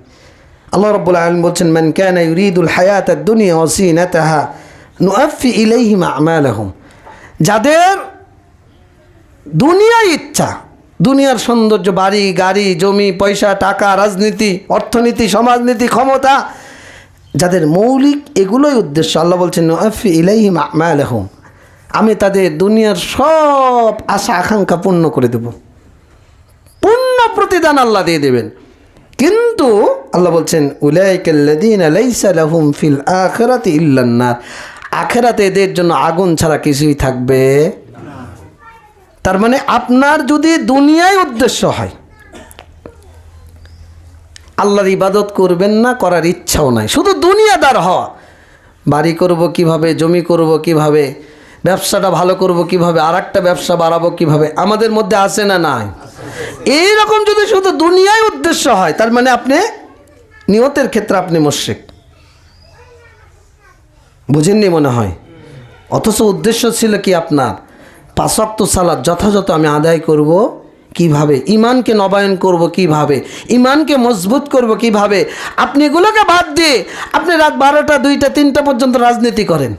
আল্লাহ রাব্বুল আলামিন বলছেন মান কানা ইউরিদুল হায়াতাদ দুনিয়া ওয়া জিনাতাহা নুআফি ইলাইহিম আমালাহুম, যাদের দুনিয়ার ইচ্ছা, দুনিয়ার সৌন্দর্য, বাড়ি গাড়ি জমি পয়সা টাকা, রাজনীতি অর্থনীতি সমাজনীতি ক্ষমতা, যাদের মৌলিক এগুলোই উদ্দেশ্য, আল্লাহ বলছেন নুআফি ইলাইহিম আমালাহুম, আমি তাদের দুনিয়ার সব আশা আকাঙ্ক্ষা পূর্ণ করে দেব, পূর্ণ প্রতিদান আল্লাহ দিয়ে দেবেন। কিন্তু আল্লাহ বলছেন উলাইকাল্লাযীনা লাইসা লাহুম ফিল আখিরাতি ইল্লান নার, আখিরাতে এদের জন্য আগুন ছাড়া কিছুই থাকবে। তার মানে আপনার যদি দুনিয়ায় উদ্দেশ্য হয়, আল্লাহর ইবাদত করবেন না, করার ইচ্ছাও নাই, শুধু দুনিয়াদার হওয়া, বাড়ি করব কিভাবে, জমি করব কিভাবে, ব্যবসাটা ভালো করব কিভাবে, আর একটা ব্যবসা বাড়াবো কিভাবে, আমাদের মধ্যে আছে না নাই? এইরকম যদি শুধু দুনিয়ায় উদ্দেশ্য হয়, তার মানে আপনি নিয়তের ক্ষেত্রে আপনি মুশরিক। বুঝেননি মনে হয়। অথচ উদ্দেশ্য ছিল কি আপনার? 5 ওয়াক্ত সালাত যথাযথ আমি আদায় করব কিভাবে, ইমানকে নবায়ন করব কিভাবে, ইমানকে মজবুত করব কিভাবে। আপনি এগুলোকে বাদ দিয়ে আপনি রাত 12টা 2টা 3টা পর্যন্ত রাজনীতি করেন,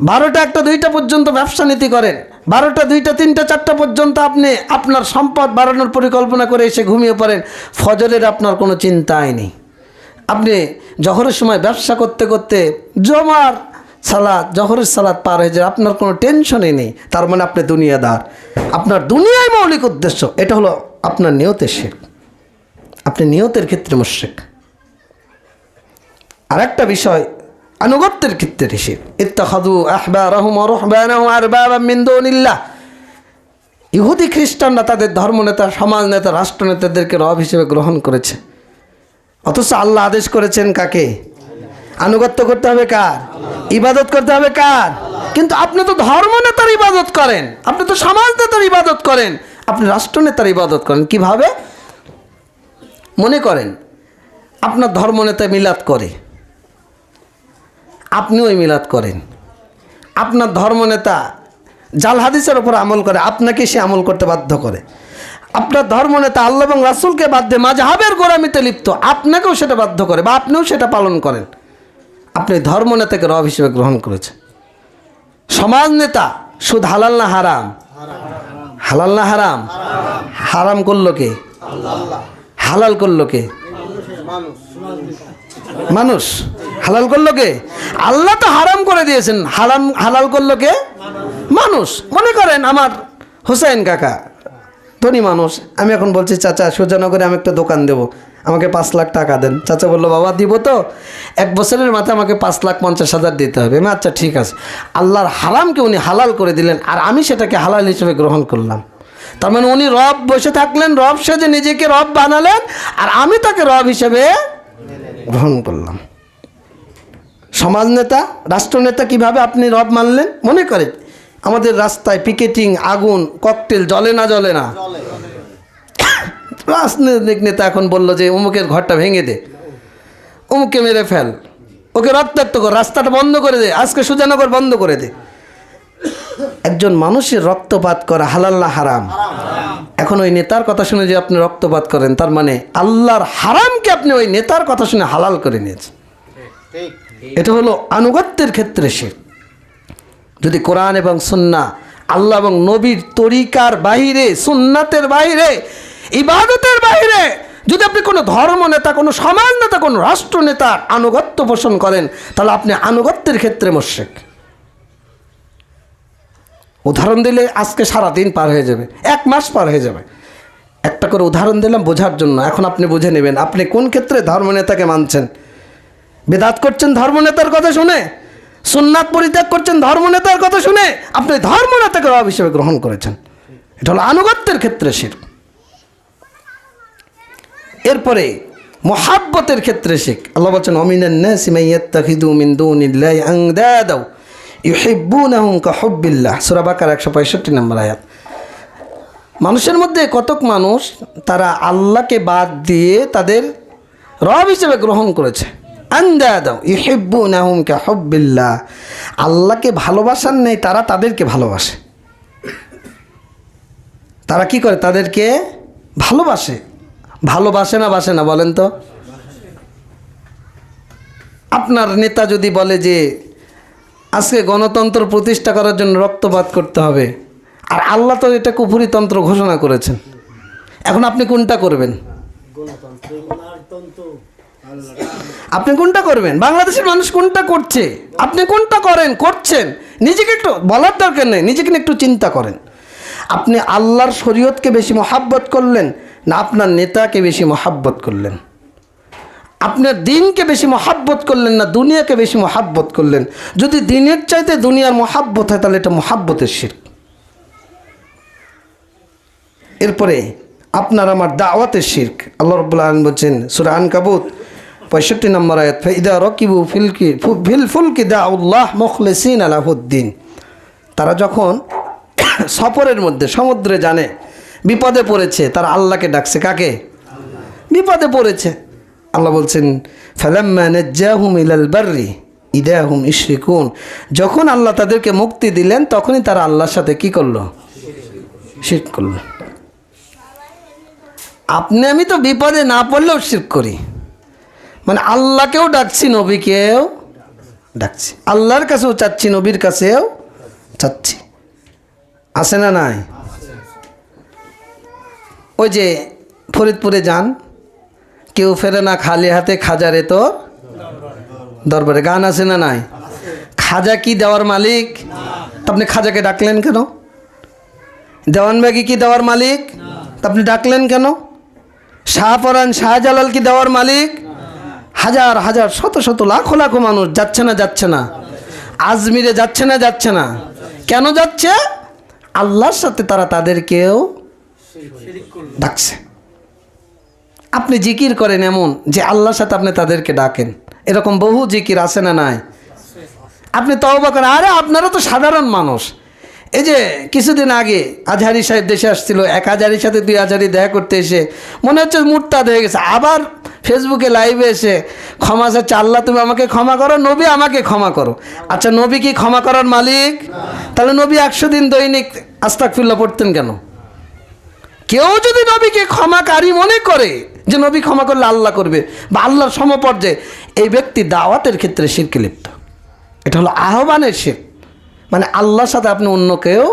12টা 1টা 2টা পর্যন্ত ব্যবসা নীতি করেন, 12টা 2টা 3টা 4টা পর্যন্ত আপনি আপনার সম্পদ বাড়ানোর পরিকল্পনা করে এসে ঘুমিয়ে পড়েন। ফজরের আপনার কোনো চিন্তাই নেই। আপনি জহরের সময় ব্যবসা করতে করতে জহরের সালাত পার হয়ে যায়, আপনার কোনো টেনশনই নেই। তার মানে আপনি দুনিয়াদার, আপনার দুনিয়ায় মৌলিক উদ্দেশ্য। এটা হলো আপনার নিয়তের শিরক, আপনি নিয়তের ক্ষেত্রে মুশরিক। আর একটা বিষয় আনুগত্যের ক্ষেত্রে শিরক, ইত্তাখাযু আহবারাহুম ওয়া রুহবানাহুম আরবাবাম মিন দুনিল্লাহ, ইহুদি খ্রিস্টানরা তাদের ধর্মনেতা, সমাজ নেতা, রাষ্ট্রনেতাদেরকে রব হিসেবে গ্রহণ করেছে। অথচ আল্লাহ আদেশ করেছেন কাকে? আনুগত্য করতে হবে কার? ইবাদত করতে হবে কার? কিন্তু আপনি তো ধর্মনেতার ইবাদত করেন, আপনি তো সমাজ নেতার ইবাদত করেন, আপনি রাষ্ট্রনেতার ইবাদত করেন কিভাবে? মনে করেন আপনার ধর্মনেতা মিলাদ করে, আপনিও মিলাদ করেন। আপনার ধর্মনেতা জাল হাদিসের উপর আমল করে, আপনাকে সে আমল করতে বাধ্য করে। আপনার ধর্মনেতা আল্লাহ এবং রাসূলকে বাদ দিয়ে মাযহাবের গোলামিতে লিপ্ত, আপনাকেও সেটা বাধ্য করে বা আপনিও সেটা পালন করেন। আপনি ধর্মনেতাকে রব হিসেবে গ্রহণ করেছেন। সমাজ নেতা সুদ হালাল না হারাম? হালাল না হারাম? হারাম করলো কে? হালাল করলো কে? মানুষ। হালাল করলো কে? আল্লাহ তো হারাম করে দিয়েছেন, হালাল করলো কে? মানুষ। মনে করেন আমার হোসেন কাকা ধনী মানুষ, আমি এখন বলছি চাচা সুজানগরে আমি একটা দোকান দেবো, আমাকে 5 লাখ টাকা দেন। চাচা বললো বাবা দিব তো, 1 বছরের মাথায় আমাকে 5,50,000 দিতে হবে। আমি আচ্ছা ঠিক আছে। আল্লাহর হারামকে উনি হালাল করে দিলেন, আর আমি সেটাকে হালাল হিসেবে গ্রহণ করলাম। তার মানে উনি রব বসে থাকলেন, রব সেজে নিজেকে রব বানালেন, আর আমি তাকে রব হিসেবে গ্রহণ করলাম। সমাজ নেতা, রাষ্ট্রনেতা কিভাবে আপনি রব মানলেন? মনে করেন আমাদের রাস্তায় পিকেটিং, আগুন, ককটেল, জ্বলে না রাজনৈতিক নেতা এখন বললো যে অমুকের ঘরটা ভেঙে দে, অমুককে মেরে ফেল, ওকে রক্তাক্ত কর, রাস্তাটা বন্ধ করে দে, আজকে সুজানগর বন্ধ করে দে। একজন মানুষের রক্তপাত করা হালাল না হারাম? এখন ওই নেতার কথা শুনে যে আপনি রক্তপাত করেন, তার মানে আল্লাহর হারামকে আপনি ওই নেতার কথা শুনে হালাল করে নিয়েছেন। এটা হলো আনুগত্যের ক্ষেত্রে শিরক। যদি কোরআন এবং সুন্নাহ, আল্লাহ এবং নবীর তরিকার বাহিরে, সুন্নাতের বাহিরে, ইবাদতের বাহিরে যদি আপনি কোনো ধর্ম নেতা, কোনো সমাজ নেতা, কোনো রাষ্ট্র নেতার আনুগত্য পোষণ করেন, তাহলে আপনি আনুগত্যের ক্ষেত্রে মুশরিক। উদাহরণ দিলে আজকে সারাদিন পার হয়ে যাবে, 1 মাস পার হয়ে যাবে। একটা করে উদাহরণ দিলাম বোঝার জন্য, এখন আপনি বুঝে নেবেন আপনি কোন ক্ষেত্রে ধর্মনেতাকে মানছেন। বিদআত করছেন ধর্মনেতার কথা শুনে, সুন্নাত পরিত্যাগ করছেন ধর্মনেতার কথা শুনে, আপনি ধর্মনেতাকে রব হিসেবে গ্রহণ করেছেন। এটা হলো আনুগত্যের ক্ষেত্রে শিরক। এরপরে মুহাব্বতের ক্ষেত্রে শিরক। আল্লাহ বলেন ওয়ামিনান নাসি মান ইয়াত্তাখিযু মিন দুনিল্লাহি আনদাদা ইউহিব্বুনাহুম কাহুব্বিল্লাহ, সূরা বাকারা 165 নম্বর আয়াত। মানুষের মধ্যে কতক মানুষ তারা আল্লাহকে বাদ দিয়ে তাদের রব হিসেবে গ্রহণ করেছে। আনদাদা ইউহিব্বুনাহুম কাহুব্বিল্লাহ, আল্লাহকে ভালোবাসার নেই, তারা তাদেরকে ভালোবাসে। তারা কি করে? তাদেরকে ভালোবাসে। ভালোবাসে না বাসে না বলেন তো? আপনার নেতা যদি বলে যে আজকে গণতন্ত্র প্রতিষ্ঠা করার জন্য রক্তপাত করতে হবে, আর আল্লাহ তো এটা কুফরিতন্ত্র ঘোষণা করেছেন, এখন আপনি কোনটা করবেন? আপনি কোনটা করবেন? বাংলাদেশের মানুষ কোনটা করছে, আপনি কোনটা করছেন? নিজেকে একটু বলার দরকার নেই, নিজেকে একটু চিন্তা করেন। আপনি আল্লাহর শরীয়তকে বেশি মহাব্বত করলেন না আপনার নেতাকে বেশি মহাব্বত করলেন? আপনার দিনকে বেশি মহাব্বত করলেন না দুনিয়াকে বেশি মহাব্বত করলেন? যদি দিনের চাইতে দুনিয়ার মহাব্বত হয় তাহলে এটা মহাব্বতের শিরক। এরপরে আপনার আমার দাওয়াতের শিরক। আল্লাহ রাব্বুল আলামিন বলছেন সূরা আনকাবুত 65 নম্বর আয়াত, ফাইদা রাকিবু ফিল ফুলকি দাউল্লাহ মুখলিসিনা লাহুদ্দিন। তারা যখন সফরের মধ্যে সমুদ্রে জানে বিপদে পড়েছে, তারা আল্লাহকে ডাকছে। কাকে? বিপদে পড়েছে। আল্লাহ বলছেন ফালাম্মা নাজ্জাহুম ইলাল বাররি ইদা হুম ইশরিকুন, যখন আল্লাহ তাদেরকে মুক্তি দিলেন তখনই তারা আল্লাহর সাথে কি করলো? শিরক করলো। আপনি আমি তো বিপদে না পড়লেও শিরক করি, মানে আল্লাহকেও ডাকছি, নবীকেও ডাকছি, আল্লাহর কাছেও চাচ্ছি, নবীর কাছেও চাচ্ছি। আছে না নাই? ওই যে ফরিদপুরে যান, কেউ ফেরে না খালি হাতে, খাজারে তো দরবারে, গান আছে না নাই? খাজা কি দেওয়ার মালিক? আপনি খাজাকে ডাকলেন কেন? দেওয়ানবাগি কি দেওয়ার মালিক? আপনি ডাকলেন কেন? শাহপরান শাহজালাল কি দেওয়ার মালিক? হাজার হাজার শত শত লাখো লাখো মানুষ যাচ্ছে না? আজমিরে যাচ্ছে না? কেন যাচ্ছে? আল্লাহর সাথে তারা তাদেরকেও ডাকছে। আপনি জিকির করেন এমন যে আল্লাহর সাথে আপনি তাদেরকে ডাকেন, এরকম বহু জিকির আছে না নাই? আপনি তওবা করেন। আরে আপনারা তো সাধারণ মানুষ। এই যে কিছুদিন আগে আজহারি সাহেব দেশে আসছিল, 1 হাজারির সাথে 2 হাজারি দেখা করতে এসে মনে হচ্ছে মুরতাদ হয়ে গেছে। আবার ফেসবুকে লাইভে এসে ক্ষমা চাচ্ছে, আল্লাহ তুমি আমাকে ক্ষমা করো, নবী আমাকে ক্ষমা করো। আচ্ছা নবী কি ক্ষমা করার মালিক? তাহলে নবী 100 দিন দৈনিক আস্তাগফিরুল্লাহ পড়তেন কেন? কেউ যদি নবীকে ক্ষমাকারী মনে করে যে নবী ক্ষমা করলে আল্লাহ করবে বা আল্লাহর সমপর্যায়ে, এই ব্যক্তি দাওয়াতের ক্ষেত্রে শিরকে লিপ্ত। এটা হলো আহ্বানের শিরক, মানে আল্লাহর সাথে আপনি অন্য কেউ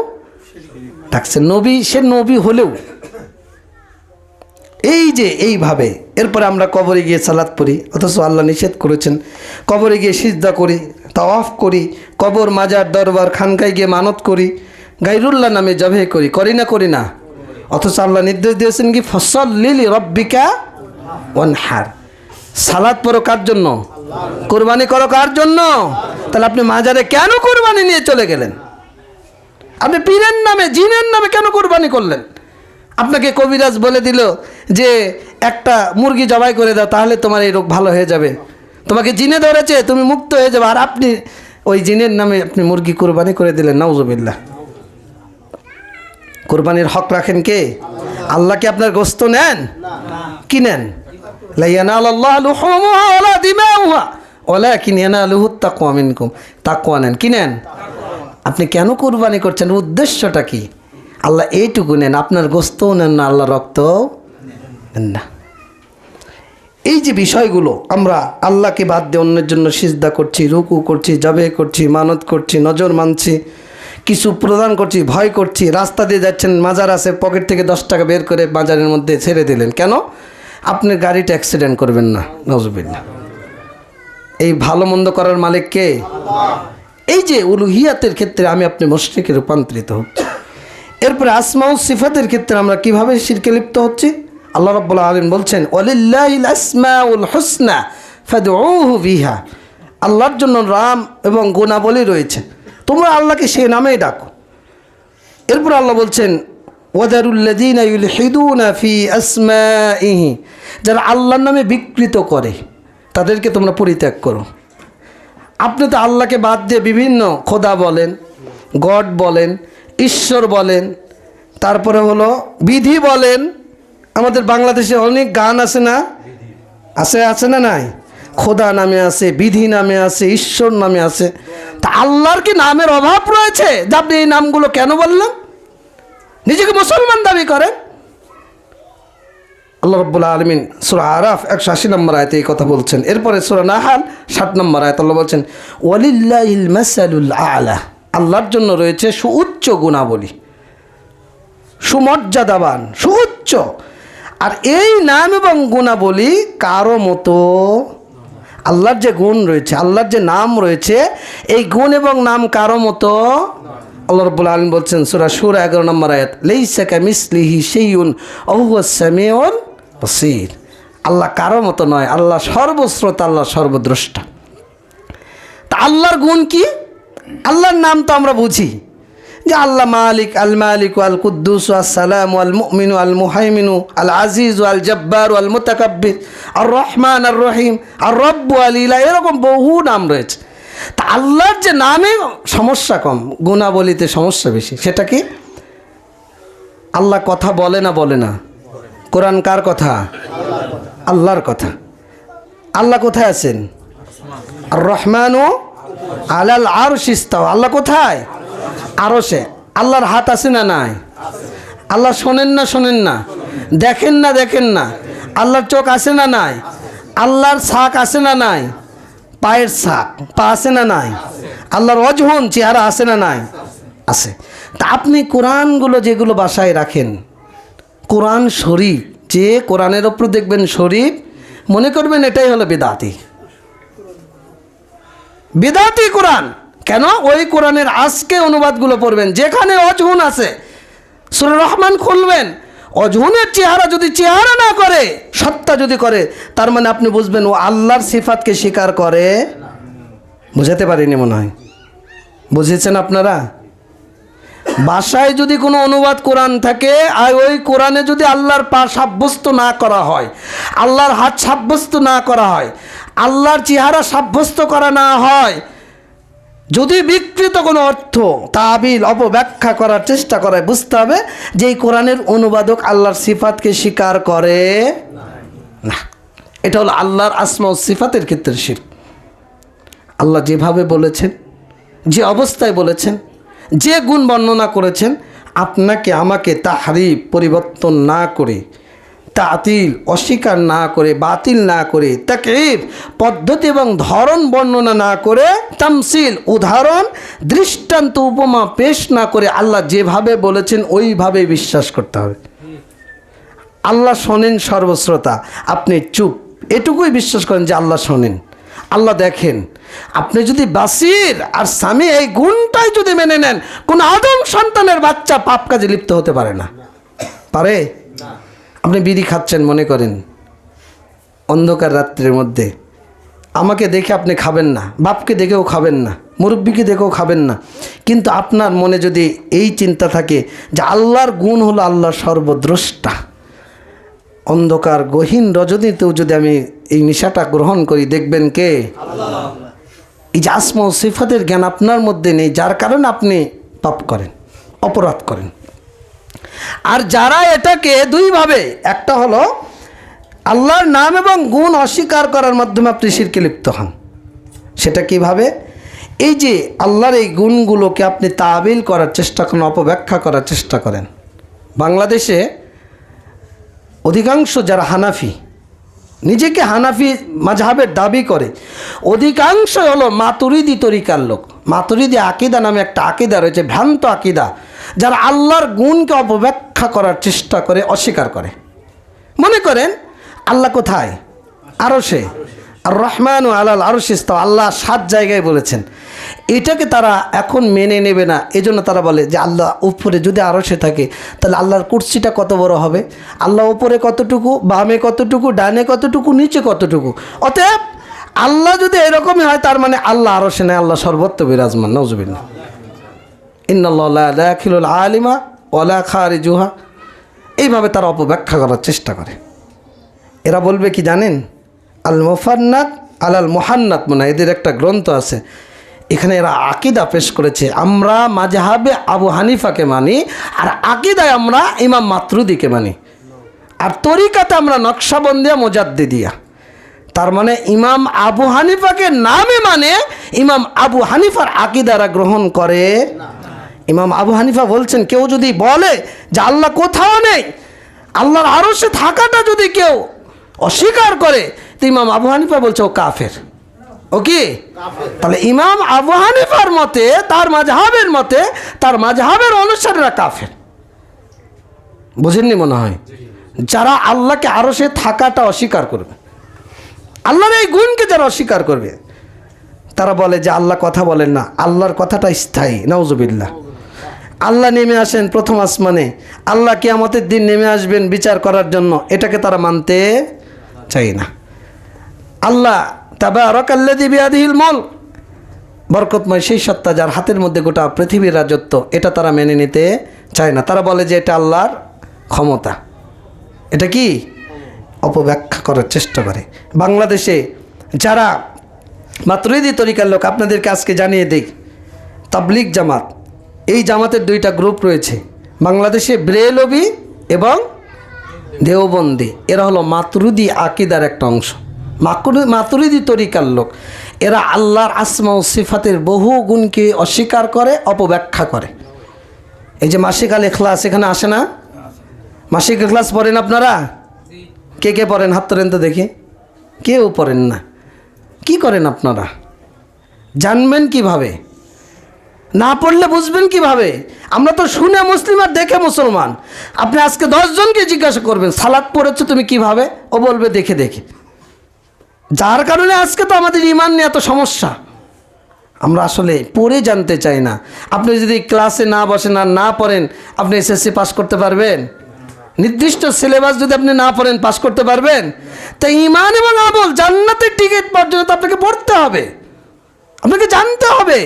ডাকছেন। নবী, সে নবী হলেও এই যে এইভাবে এরপরে আমরা কবরে গিয়ে সালাত পড়ি, অথচ আল্লাহ নিষেধ করেছেন। কবরে গিয়ে সিজদা করি, তাওয়াফ করি, কবর মাজার দরবার খানকায় গিয়ে মানত করি, গায়রুল্লাহ নামে জবে করি না করি না? অথচ আল্লাহ নির্দেশ দিয়েছেন কি, ফসল্লি লিরাব্বিকা ওয়ানহার, সালাত পড়ো কার জন্য? কোরবানি করো কার জন্য? তাহলে আপনি মাজারে কেন কোরবানি নিয়ে চলে গেলেন? আপনি পীরের নামে জিনের নামে কেন কোরবানি করলেন? আপনাকে কবিরাজ বলে দিল যে একটা মুরগি জবাই করে দাও, তাহলে তোমার এই রোগ ভালো হয়ে যাবে, তোমাকে জিনে ধরেছে, তুমি মুক্ত হয়ে যাবে, আর আপনি ওই জিনের নামে আপনি মুরগি কোরবানি করে দিলেন। নাউজুবিল্লাহ। কোরবানির হক রাখেন কে? আল্লাহ কি আপনার গোশত নেন? কি নেন? লা ইয়ানালুল্লাহু লুহুমুহা ওয়ালা দিমাউহা ওয়ালাকিন ইয়ানালুহুত তাকওয়া মিনকুম। তাকওয়া নেন। কি নেন? আপনি কেন কোরবানি করছেন? উদ্দেশ্যটা কি? আল্লাহ এইটুকু নেন, আপনার গোশতও নেন না, আল্লাহ রক্তও নেন না। এই যে বিষয়গুলো, আমরা আল্লাহকে বাদ দিয়ে অন্যের জন্য সিজদা করছি, রুকু করছি, জবে করছি, মানত করছি, নজর মানছি, কিছু প্রদান করছি, ভয় করছি। রাস্তা দিয়ে যাচ্ছেন, মাজার আছে, পকেট থেকে 10 টাকা বের করে বাজারের মধ্যে ছেড়ে দিলেন। কেন? আপনার গাড়িটা অ্যাক্সিডেন্ট করবেন না। নাউজুবিল্লাহ। এই ভালো মন্দ করার মালিক কে? এই যে উলুহিয়াতের ক্ষেত্রে আমি আপনি মুশরিকে রূপান্তরিত হচ্ছি। এরপরে আসমা ও সিফাতের ক্ষেত্রে আমরা কিভাবে শিরকে লিপ্ত হচ্ছি? আল্লাহ রাব্বুল আলামিন বলছেন, ওয়ালিল্লাহিল আসমাউল হুসনা ফাদউহু বিহা। আল্লাহর জন্য নাম এবং গুণাবলী রয়েছে, তোমরা আল্লাহকে সেই নামেই ডাকো। এরপর আল্লাহ বলছেন, ওয়াদারুল্লাযীনা ইউলহিদুনা ফি আসমাইহি, যারা আল্লাহর নামে বিকৃত করে তাদেরকে তোমরা পরিত্যাগ করো। আপনি তো আল্লাহকে বাদ দিয়ে বিভিন্ন খোদা বলেন, গড বলেন, ঈশ্বর বলেন, তারপরে হলো বিধি বলেন। আমাদের বাংলাদেশে অনেক গান আছে না? আছে না নাই? খোদা নামে আছে, বিধি নামে আছে, ঈশ্বর নামে আছে। তা আল্লাহর কি নামের অভাব রয়েছে যে আপনি এই নামগুলো কেন বললেন? নিজেকে মুসলমান দাবি করেন। আল্লাহ রাব্বুল আলামিন সূরা আরাফ 180 নম্বর আয়াতে এই কথা বলছেন। এরপরে সূরা নাহাল 60 নম্বর আয়াতে আল্লাহ বলছেন, ওয়ালিল্লাহিল মাসালুল আলা, আল্লাহর জন্য রয়েছে সুউচ্চ গুণাবলী, সুমর্যাদাবান, সুউচ্চ। আর এই নাম এবং গুণাবলী কারো মতো, আল্লাহর যে গুণ রয়েছে, আল্লাহর যে নাম রয়েছে, এই গুণ এবং নাম কারো মতো। আল্লাহ রাব্বুল আলামিন বলছেন সূরা শুরা 11 নম্বর আয়াত, লাইসা কামিসলিহি শাইউন ওয়া হুয়াস সামিউল বাসীর। আল্লাহ কারো মতো নয়, আল্লাহ সর্বশ্রোতা, আল্লাহ সর্বদ্রষ্টা। তা আল্লাহর গুণ কি? আল্লাহর নাম তো আমরা বুঝি যে আল্লাহ মালিক, আল মালিক, আল কুদ্দুস, আল সালাম, আল মুমিনু, আল মুহাইমিনু, আল আজিজ, আল জব্বার, আল মুতাকাব্বির, আর রহমান, আর রহিম, আর রব্বু, আল ইলাহ, এরকম বহু নাম রয়েছে। তা আল্লাহর যে নামে সমস্যা কম, গুণাবলীতে সমস্যা বেশি। সেটা কি? আল্লাহ কথা বলে না? বলে না? কোরআন কার কথা? আল্লাহর কথা। আল্লাহ কোথায় আছেন? আর রহমানু আলাল আরশি ইস্তাওয়া। আল্লাহ কোথায়? আরশে। আল্লাহর হাত আছে না নাই? আল্লাহ শোনেন না? শোনেন না? দেখেন না? দেখেন না? আল্লাহর চোখ আছে না নাই? আল্লাহর ছাক আছে না নাই? পায়ের ছাক, পা আছে না নাই? আল্লাহর অজহন, চেহারা আছে না নাই? আছে। তা আপনি কোরআনগুলো যেগুলো বাসায় রাখেন, কোরআন শরীফ, যে কোরআনের ওপর দেখবেন শরীফ, মনে করবেন এটাই হলো বেদাতি। বেদাতি কোরআন। কেন? ওই কোরআনের আজকে অনুবাদগুলো পড়বেন, যেখানে অজহুন আছে, সূরা রহমান খুলবেন, অজহুনের চেহারা যদি চেহারা না করে, সত্তা যদি করে, তার মানে আপনি বুঝবেন ও আল্লাহর সিফাতকে স্বীকার করে। বুঝাতে পারিনি মনে হয়? বুঝেছেন আপনারা? ভাষায় যদি কোনো অনুবাদ কোরআন থাকে, আর ওই কোরআনে যদি আল্লাহর পা সাব্যস্ত না করা হয়, আল্লাহর হাত সাব্যস্ত না করা হয়, আল্লাহর চেহারা সাব্যস্ত করা না হয়, যদি বিকৃত কোনো অর্থ, তাবিল, অপব্যাখ্যা করার চেষ্টা করে, বুঝতে হবে যে এই কোরআনের অনুবাদক আল্লাহর সিফাতকে স্বীকার করে না। এটা হলো আল্লাহর আসমা ও সিফাতের ক্ষেত্রে শিরক। আল্লাহ যেভাবে বলেছেন, যে অবস্থায় বলেছেন, যে গুণ বর্ণনা করেছেন, আপনাকে আমাকে তাহরিফ, পরিবর্তন না করে, তাতিল, অস্বীকার না করে, বাতিল না করে, তাকঈফ, পদ্ধতি এবং ধরন বর্ণনা না করে, তামসিল, উদাহরণ, দৃষ্টান্ত, উপমা পেশ না করে আল্লাহ যেভাবে বলেছেন ওইভাবে বিশ্বাস করতে হবে। আল্লাহ শোনেন সর্বশ্রোতা, আপনি চুপ, এটুকুই বিশ্বাস করেন যে আল্লাহ শোনেন, আল্লাহ দেখেন। আপনি যদি বাসির আর স্বামী এই গুণটাই যদি মেনে নেন, কোন আদম সন্তানের বাচ্চা পাপ কাজে লিপ্ত হতে পারে না। পারে? আপনি বিড়ি খাচ্ছেন মনে করেন অন্ধকার রাত্রির মধ্যে, আমাকে দেখে আপনি খাবেন না, বাপকে দেখেও খাবেন না, মুরব্বীকে দেখেও খাবেন না, কিন্তু আপনার মনে যদি এই চিন্তা থাকে যে আল্লাহর গুণ হলো আল্লাহ সর্বদ্রষ্টা, অন্ধকার গহীন রজনীতেও যদি আমি এই নেশাটা গ্রহণ করি, দেখবেন কে? আল্লাহ। এই যে আসমা ও সিফাতের জ্ঞান আপনার মধ্যে নেই, যার কারণে আপনি পাপ করেন, অপরাধ করেন। আর যারা এটাকে দুইভাবে, একটা হলো আল্লাহর নাম এবং গুণ অস্বীকার করার মাধ্যমে আপনি শিরকে লিপ্ত হন। সেটা কিভাবে? এই যে আল্লাহর এই গুণগুলোকে আপনি তাবিল করার চেষ্টা করেন, অপব্যাখ্যা করার চেষ্টা করেন। বাংলাদেশে অধিকাংশ যারা হানাফি, নিজেকে হানাফি মাযহাবের দাবি করে, অধিকাংশ হলো মাতুরিদি তরিকার লোক। মাতুরিদি আকিদা নামে একটা আকিদা রয়েছে, ভ্রান্ত আকিদা, যারা আল্লাহর গুণকে অপব্যাখ্যা করার চেষ্টা করে, অস্বীকার করে। মনে করেন আল্লাহ কোথায়? আরশে। আর রহমান ও আলাল আরশে ইস্তাওয়া, আল্লাহ 7 জায়গায় বলেছেন। এটাকে তারা এখন মেনে নেবে না, এজন্য তারা বলে যে আল্লাহ উপরে যদি আরশে থাকে, তাহলে আল্লাহর কুরসিটা কত বড় হবে, আল্লাহ উপরে কতটুকু, বামে কতটুকু, ডানে কতটুকু, নিচে কতটুকু। অতএব আল্লাহ যদি এরকমই হয়, তার মানে আল্লাহ আরশে নেই, আল্লাহ সর্বত্র বিরাজমান। নাউজুবিল্লাহ। ইন্নাল্লাহ লা ইয়াখিলুল আলিমা ওয়ালা খারিজুহা। এইভাবে তারা অপব্যাখ্যা করার চেষ্টা করে। এরা বলবে কি জানেন? আল মুফান্নাত আলাল মুহান্নাত, মানে এদের একটা গ্রন্থ আছে, এখানে এরা আকিদা পেশ করেছে, আমরা মাযহাবে আবু হানিফাকে মানি, আর আকিদায় আমরা ইমাম মাতুরিদিকে মানি, আর তরিকাতে আমরা নকশবন্দিয়া মুজাদ্দিদিয়া। তার মানে ইমাম আবু হানিফাকে নামে মানে, ইমাম আবু হানিফার আকিদারা গ্রহণ করে। ইমাম আবু হানিফা বলছেন, কেউ যদি বলে যে আল্লাহ কোথাও নেই, আল্লাহর আরশে থাকাটা যদি কেউ অস্বীকার করে, তো ইমাম আবু হানিফা বলছে ও কাফের। ও কি? তাহলে ইমাম আবু হানিফার মতে, তার মাযহাবের মতে, তার মাযহাবের অনুসারীরা কাফের। বুঝেননি মনে হয়? যারা আল্লাহকে আরশে থাকাটা অস্বীকার করবে, আল্লাহর এই গুণকে যারা অস্বীকার করবে, তারা বলে যে আল্লাহ কথা বলেন না, আল্লাহর কথাটা স্থায়ী। নাউজুবিল্লাহ। আল্লাহ নেমে আসেন প্রথম আসমানে, আল্লাহ কিয়ামতের দিন নেমে আসবেন বিচার করার জন্য, এটাকে তারা মানতে চায় না। আল্লাহ তাবারাকাল্লাযী বিয়াদিহিল মুলক, বরকতময় সেই সত্তা যার হাতের মধ্যে গোটা পৃথিবীর রাজত্ব, এটা তারা মেনে নিতে চায় না। তারা বলে যে এটা আল্লাহর ক্ষমতা। এটা কি? অপব্যাখ্যা করার চেষ্টা করে। বাংলাদেশে যারা মাতুরিদি তরিকার লোক, আপনাদেরকে আজকে জানিয়ে দিই, তাবলিগ জামাত, এই জামাতের 2টা গ্রুপ রয়েছে বাংলাদেশে, বেরেলভী এবং দেওবন্দি। এরা হলো মাতুরিদি আকিদার একটা অংশ, মাতুরিদি তরিকার লোক। এরা আল্লাহর আসমা ও সিফাতের বহু গুণকে অস্বীকার করে, অপব্যাখ্যা করে। এই যে মাসিক আল ইখলাস এখানে আসে না? মাসিক ইখলাস পড়েন আপনারা? কে কে পড়েন? হাত তোলেন তো দেখি। কেউ পড়েন না। কি করেন আপনারা? জানবেন কিভাবে? না পড়লে বুঝবেন কিভাবে? আমরা তো শুনে মুসলিম আর দেখে মুসলমান। আপনি আজকে 10 জনকে জিজ্ঞাসা করবেন সালাত পড়েছো তুমি কিভাবে, ও বলবে দেখে দেখে। যার কারণে আজকে তো আমাদের ঈমান নিয়ে এত সমস্যা। আমরা আসলে পড়ে জানতে চাই না। আপনি যদি ক্লাসে না বসেন আর না পড়েন, আপনি এসএসসি পাস করতে পারবেন? নির্দিষ্ট সিলেবাস যদি আপনি না পড়েন, পাস করতে পারবেন? তাই ঈমান এবং আমল, জান্নাতের টিকিট পর্যন্ত আপনাকে পড়তে হবে, আপনাকে জানতে হবে।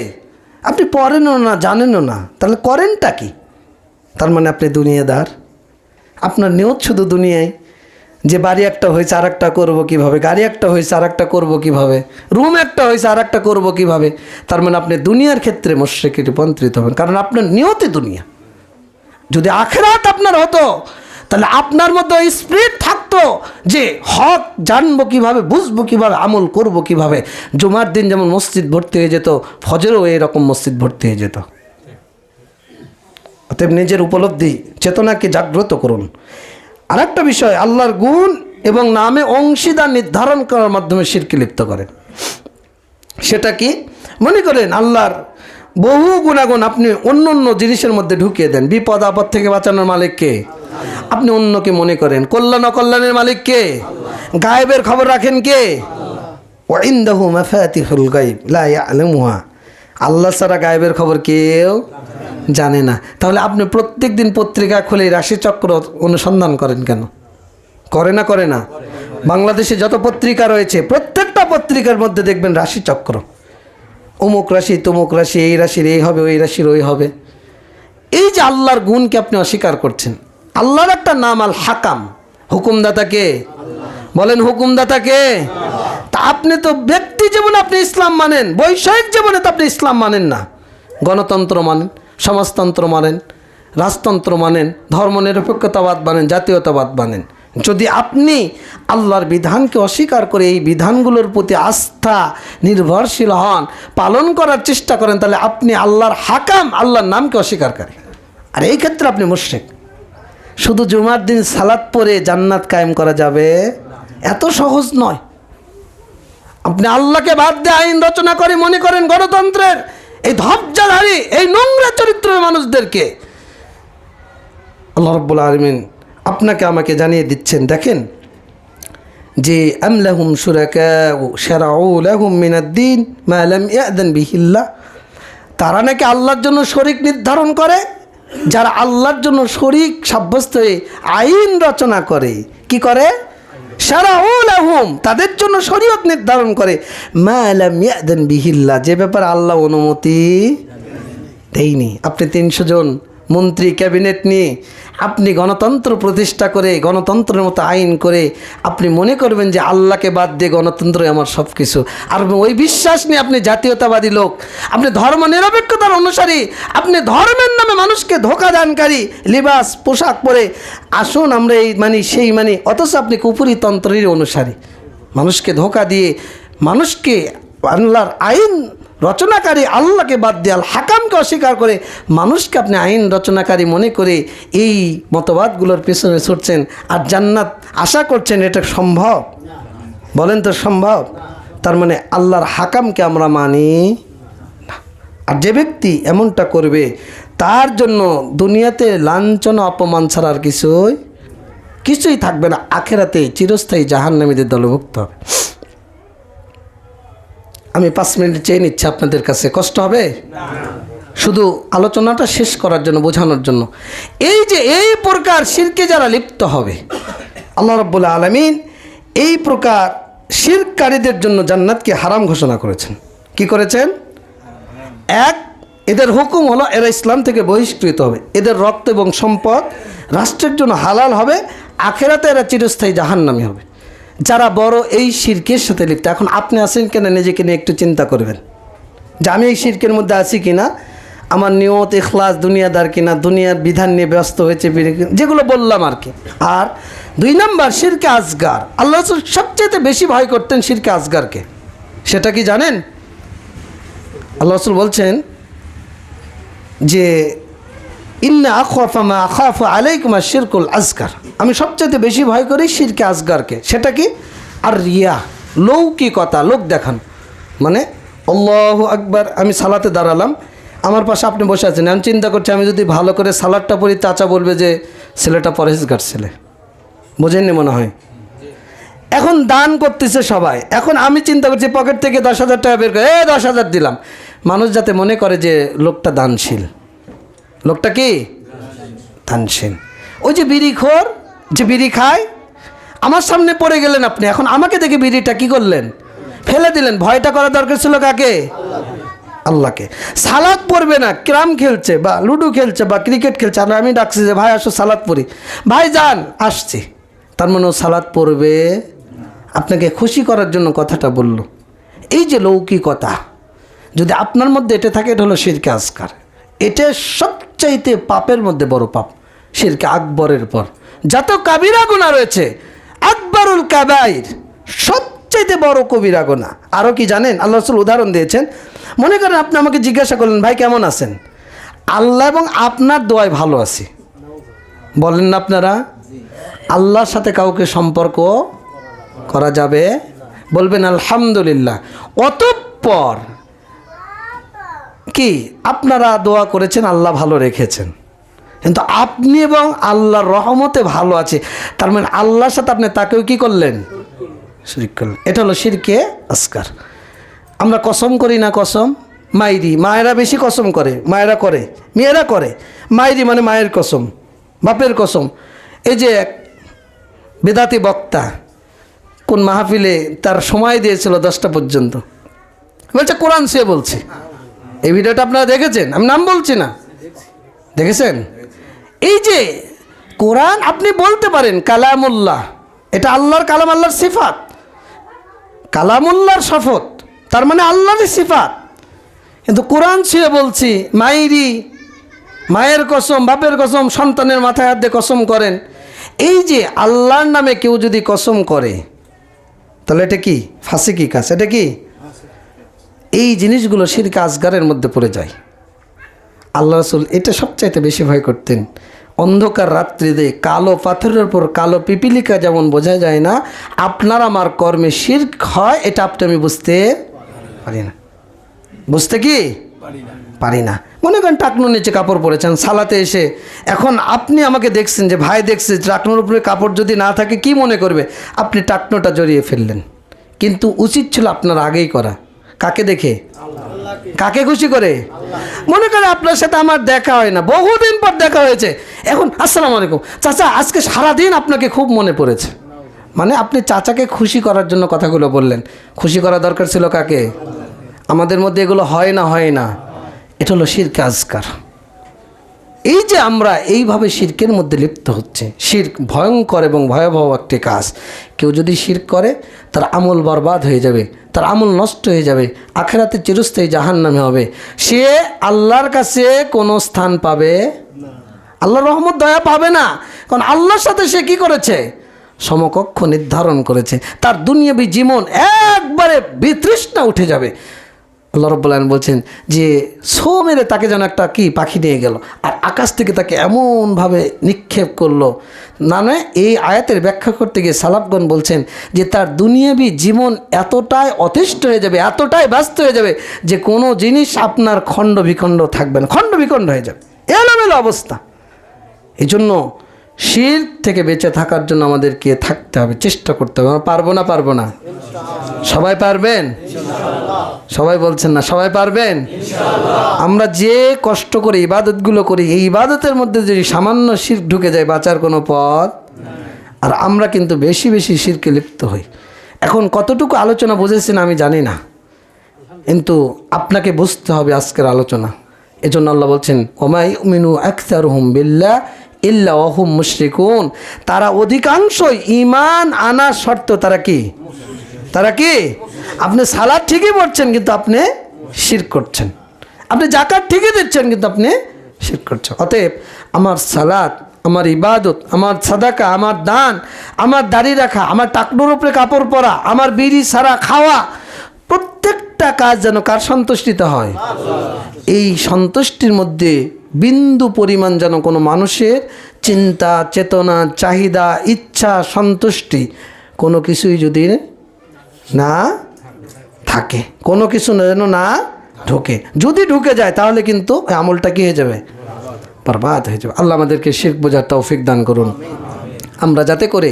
আপনি পড়েনও না, জানেনও না, তাহলে করেনটা কি? তার মানে আপনি দুনিয়াদার। আপনার নিয়ত শুধু দুনিয়ায়, যে বাড়ি একটা হয়েছে আর একটা করবো কীভাবে, গাড়ি একটা হয়েছে আর একটা করবো কীভাবে, রুম একটা হয়েছে আর একটা করবো কীভাবে। তার মানে আপনি দুনিয়ার ক্ষেত্রে মুশরিকে রূপান্তরিত হবেন, কারণ আপনার নিয়তে দুনিয়া। যদি আখিরাত আপনার হতো, তাহলে আপনার মধ্যে ওই স্পিরিট থাকতো যে হক জানবো কীভাবে, বুঝবো কীভাবে, আমল করবো কীভাবে। জুমার দিন যেমন মসজিদ ভর্তি হয়ে যেত, ফজরেও এরকম মসজিদ ভর্তি হয়ে যেত। অতএব নিজের উপলব্ধি চেতনাকে জাগ্রত করুন। আর একটা বিষয়, আল্লাহর গুণ এবং নামে অংশীদার নির্ধারণ করার মাধ্যমে শিরকে লিপ্ত করেন। সেটা কি? মনে করেন আল্লাহর বহু গুণাগুণ আপনি অন্য অন্য জিনিসের মধ্যে ঢুকিয়ে দেন। বিপদ আপদ থেকে বাঁচানোর মালিক কে? আপনি অন্যকে মনে করেন। কল্যাণ অকল্যাণের মালিক কে? গায়েবের খবর রাখেন কে? ওয়াইনদাহু মাফাতিহুল গায়ব লা ইয়ালামুহা, আল্লাহ ছাড়া গায়েবের খবর কেউ জানে না। তাহলে আপনি প্রত্যেক দিন পত্রিকা খুলে রাশিচক্র অনুসন্ধান করেন কেন? করে না? করে না? বাংলাদেশে যত পত্রিকা রয়েছে প্রত্যেকটা পত্রিকার মধ্যে দেখবেন রাশিচক্র, অমুক রাশি তমুক রাশি, এই রাশির এই হবে, ওই রাশির ওই হবে। এই যে আল্লাহর গুণকে আপনি অস্বীকার করছেন। আল্লাহর একটা নাম আল হাকাম, হুকুমদাতা কে? বলেন হুকুমদাতা কে? তা আপনি তো ব্যক্তি জীবনে আপনি ইসলাম মানেন, বৈষয়িক জীবনে তো আপনি ইসলাম মানেন না। গণতন্ত্র মানেন, সমাজতন্ত্র মানেন, রাজতন্ত্র মানেন, ধর্মনিরপেক্ষতাবাদ মানেন, জাতীয়তাবাদ মানেন। যদি আপনি আল্লাহর বিধানকে অস্বীকার করে এই বিধানগুলোর প্রতি আস্থা নির্ভরশীল হন, পালন করার চেষ্টা করেন, তাহলে আপনি আল্লাহর হাকাম, আল্লাহর নামকে অস্বীকার করেন। আর এই ক্ষেত্রে আপনি মুশরিক। শুধু জুমার দিন সালাত পড়ে জান্নাত কায়েম করা যাবে এত সহজ নয়। আপনি আল্লাহকে বাদ দিয়ে আইন রচনা করে মনে করেন গণতন্ত্রের এই ধব্জাধারী, এই নোংরা চরিত্রের মানুষদেরকে আল্লাহ রাব্বুল আলামিন আপনাকে আমাকে জানিয়ে দিচ্ছেন। দেখেন যে আম লাহুম শুরাকাউ শারাউ লাহুম মিনাদ-দীন মা লাম ইয়াযান বিহিল্লাহ, তারা নাকি আল্লাহর জন্য শরীক নির্ধারণ করে। যারা আল্লাহর জন্য শরীক সাব্যস্ত হয়ে আইন রচনা করে, কি করে? শারাউ লাহুম, তাদের জন্য শরীয়ত নির্ধারণ করে, মা লাম ইয়াযান বিহিল্লাহ, যে ব্যাপারে আল্লাহ অনুমতি দেয়নি। আপনি 300 জন মন্ত্রী ক্যাবিনেট নিয়ে আপনি গণতন্ত্র প্রতিষ্ঠা করে গণতন্ত্রের মতো আইন করে আপনি মনে করবেন যে আল্লাহকে বাদ দিয়ে গণতন্ত্রই আমার সব কিছু। আর ওই বিশ্বাস নিয়ে আপনি জাতীয়তাবাদী লোক, আপনি ধর্ম নিরপেক্ষতার অনুসারী, আপনি ধর্মের নামে মানুষকে ধোঁকা দানকারী, লিবাস পোশাক পরে আসুন আমরা এই মানি সেই মানি, অথচ আপনি কুফরি তন্ত্রের অনুসারী। মানুষকে ধোঁকা দিয়ে, মানুষকে আল্লাহর আইন রচনাকারী আল্লাহকে বাদ দিয়ে আল হাকামকে অস্বীকার করে মানুষকে আপনি আইন রচনাকারী মনে করে এই মতবাদগুলোর পেছনে ছুটছেন আর জান্নাত আশা করছেন। এটা সম্ভব? বলেন তো সম্ভব? তার মানে আল্লাহর হাকামকে আমরা মানি না। আর যে ব্যক্তি এমনটা করবে তার জন্য দুনিয়াতে লাঞ্ছনা অপমান ছাড়া আর কিছুই থাকবে না। আখেরাতে চিরস্থায়ী জাহান্নামীদের দলভুক্ত হবে। আমি 5 মিনিট চেয়ে নিচ্ছি, আপনাদের কাছে কষ্ট হবে? শুধু আলোচনাটা শেষ করার জন্য, বোঝানোর জন্য। এই যে এই প্রকার শিরকে যারা লিপ্ত হবে, আল্লাহ রাব্বুল আলামিন এই প্রকার শিরকারীদের জন্য জান্নাতকে হারাম ঘোষণা করেছেন। কি করেছেন? এক, এদের হুকুম হলো এরা ইসলাম থেকে বহিষ্কৃত হবে, এদের রক্ত এবং সম্পদ রাষ্ট্রের জন্য হালাল হবে, আখেরাতে এরা চিরস্থায়ী জাহান্নামী হবে। যারা বড় এই শিরকের সাথে লিপ্ত, এখন আপনি আছেন কেন নিজেকে নিয়ে একটু চিন্তা করবেন যে আমি এই শিরকের মধ্যে আছি কিনা, আমার নিয়ত ইখলাস দুনিয়াদার কিনা, দুনিয়ার বিধান নিয়ে ব্যস্ত হয়েছে, যেগুলো বললাম আর কি। আর 2 নম্বর শিরকে আসগার। আল্লাহ রাসূল সবচেয়ে বেশি ভয় করতেন শিরকে আসগারকে। সেটা কি জানেন? আল্লাহ রাসূল বলছেন যে ইন্না আখাফা মা আখাফু আলাইকুম আশ-শিরকুল আসগার, আমি সবচেয়ে বেশি ভয় করি শিরকে আসগারকে। সেটা কি? আর রিয়া, লৌকিকতা, লোক দেখান। মানে আল্লাহু আকবার, আমি সালাতে দাঁড়ালাম, আমার পাশে আপনি বসে আছেন, আমি চিন্তা করছি আমি যদি ভালো করে সালাদটা পড়ি চাচা বলবে যে ছেলেটা পরহেজগার ছেলে। বোঝেননি মনে হয়? এখন দান করতেছে সবাই, এখন আমি চিন্তা করছি পকেট থেকে 10,000 টাকা বের করে 10,000 দিলাম, মানুষ যাতে মনে করে যে লোকটা দানশীল। লোকটা কি? দানশীল। ওই যে বিড়িখোর, যে বিড়ি খায়, আমার সামনে পড়ে গেলেন আপনি, এখন আমাকে দেখে বিড়িটা কি করলেন? ফেলে দিলেন। ভয়টা করা দরকার ছিল কাকে? আল্লাহকে। সালাত পড়বে না, ক্যারাম খেলছে বা লুডো খেলছে বা ক্রিকেট খেলছে, আর আমি ডাকছি যে ভাই আসো সালাত পড়ি, ভাই যান আসছি, তার মানে ও সালাত পড়বে? আপনাকে খুশি করার জন্য কথাটা বলল। এই যে লৌকিকতা, যদি আপনার মধ্যে এটা থাকে, এটা হলো শিরকে আসগার। এটা সবচাইতে পাপের মধ্যে বড় পাপ, শিরকে আকবরের পর। যত কাবিরা গুনাহ রয়েছে, আকবরুল কাবাইর সবচাইতে বড় কবিরা গুনাহ। আরও কি জানেন? আল্লাহ রাসূল উদাহরণ দিয়েছেন। মনে করেন আপনি আমাকে জিজ্ঞাসা করলেন, ভাই কেমন আছেন? আল্লাহ এবং আপনার দোয়ায় ভালো আছি বলেন না আপনারা? আল্লাহর সাথে কাউকে সম্পর্ক করা যাবে? বলবেন আলহামদুলিল্লাহ। অতঃপর কি আপনারা দোয়া করেছেন, আল্লাহ ভালো রেখেছেন, কিন্তু আপনি এবং আল্লাহর রহমতে ভালো আছে, তার মানে আল্লাহর সাথে আপনি তাকেও কি করলেন? শিরক করলেন। এটা হলো শিরকে আসগার। আমরা কসম করি না, কসম মাইরি, মায়েরা বেশি কসম করে, মায়েরা করে, মেয়েরা করে। মাইরি মানে মায়ের কসম, বাপের কসম। এই যে এক বেদাতি বক্তা কোন মাহফিলে তার সময় দিয়েছিল 10টা পর্যন্ত, বলছে কোরআন সে বলছে। এই ভিডিওটা আপনারা দেখেছেন? আমি নাম বলছি না, দেখেছেন? এই যে কোরআন আপনি বলতে পারেন কালামুল্লাহ, এটা আল্লাহর কালাম, আল্লাহর সিফাত, কালামুল্লাহর শপথ, তার মানে আল্লাহরই সিফাত। কিন্তু কোরআন ছুঁয়ে বলছি মাইরি, মায়ের কসম, বাপের কসম, সন্তানের মাথায় হাত দিয়ে কসম করেন। এই যে আল্লাহর নামে কেউ যদি কসম করে তাহলে এটা কি ফাসিকি কাজ? এটা কি? এই জিনিসগুলো শিরক আসগারের মধ্যে পড়ে যায়। আল্লাহ রাসূল এটা সবচাইতে বেশি ভয় করতেন। অন্ধকার রাত্রিতে কালো পাথরের উপর কালো পিপিলিকা যেমন বোঝা যায় না, আপনার আমার কর্মে শিরক হয়, এটা আপনি আমি বুঝতে পারি না। বুঝতে কি পারি না। মনে করেন টাকনুর নিচে কাপড় পরেছেন সালাতে এসে, এখন আপনি আমাকে দেখছেন যে ভাই দেখছে টাকনুর উপরে কাপড় যদি না থাকে কি মনে করবে? আপনি টাকনুটা জড়িয়ে ফেললেন, কিন্তু উচিত ছিল আপনার আগেই করা। কাকে দেখে? কাকে খুশি করে? মনে করে আপনার সাথে আমার দেখা হয় না, বহুদিন পর দেখা হয়েছে, এখন আসসালামু আলাইকুম চাচা, আজকে সারাদিন আপনাকে খুব মনে পড়েছে। মানে আপনি চাচাকে খুশি করার জন্য কথাগুলো বললেন। খুশি করা দরকার ছিল কাকে? আমাদের মধ্যে এগুলো হয় না, হয় না। এটা হলো শিরক আসগার। এই যে আমরা এইভাবে শিরকের মধ্যে লিপ্ত হচ্ছে, শিরক ভয়ঙ্কর এবং ভয়াবহ একটি কাজ। কেউ যদি শিরক করে তার আমল বরবাদ হয়ে যাবে, তার আমল নষ্ট হয়ে যাবে, আখিরাতে চিরস্থায়ী জাহান্নামে হবে। সে আল্লাহর কাছে কোনো স্থান পাবে না, আল্লাহর রহমত দয়া পাবে না। কারণ আল্লাহর সাথে সে কি করেছে? সমকক্ষ নির্ধারণ করেছে। তার দুনিয়াবী জীবন একবারে বিতৃষ্ণা উঠে যাবে। আল্লাহ রাব্বুল আলামিন বলছেন যে ছো মেরে তাকে যেন একটা কি পাখি নিয়ে গেল, আর আকাশ থেকে তাকে এমনভাবে নিক্ষেপ করলো। মানে এই আয়াতের ব্যাখ্যা করতে গিয়ে সালাফগণ বলছেন যে তার দুনিয়াবী জীবন এতটাই অতিষ্ঠ হয়ে যাবে, এতটাই ব্যস্ত হয়ে যাবে যে কোনো জিনিস আপনার খণ্ড বিখণ্ড থাকবে না, খণ্ড বিখণ্ড হয়ে যাবে, এলোমেলো অবস্থা। এই জন্য শিরক থেকে বেঁচে থাকার জন্য আমাদেরকে থাকতে হবে, চেষ্টা করতে হবে। আমরা পারবো না? পারবো না? সবাই পারবেন? সবাই বলছেন না, সবাই পারবেন? আমরা যে কষ্ট করে ইবাদতগুলো করি, এই ইবাদতের মধ্যে যদি সামান্য শিরক ঢুকে যায় বাঁচার কোনো পথ। আর আমরা কিন্তু বেশি বেশি শিরকে লিপ্ত হই। এখন কতটুকু আলোচনা বুঝেছেন আমি জানি না, কিন্তু আপনাকে বুঝতে হবে আজকের আলোচনা। এজন্য আল্লাহ বলছেন ওমা ইউমিনু আকসারুহুম বিল্লাহ ইল্লা ওয়া হুম মুশরিকুন। তারা অধিকাংশই ঈমান আনার শর্ত তারা কি? তারা কি? আপনি সালাত ঠিকই পড়ছেন কিন্তু আপনি শিরক করছেন। আপনি যাকাত ঠিকই দিচ্ছেন কিন্তু আপনি শিরক করছেন। অতএব আমার সালাত, আমার ইবাদত, আমার সাদাকা, আমার দান, আমার দাড়ি রাখা, আমার টাকনুর উপরে কাপড় পরা, আমার বিড়ি সারা খাওয়া, প্রত্যেকটা কাজ যেন কার সন্তুষ্টিতে হয়? এই সন্তুষ্টির মধ্যে বিন্দু পরিমাণ যেন কোনো মানুষের চিন্তা, চেতনা, চাহিদা, ইচ্ছা, সন্তুষ্টি কোনো কিছুই যদি না থাকে, কোনো কিছু যেন না ঢোকে। যদি ঢুকে যায় তাহলে কিন্তু আমলটা কি হয়ে যাবে? বরবাদ হয়ে যাবে। আল্লাহ আমাদেরকে শিরক বোঝার তৌফিক দান করুন। আমরা যাতে করে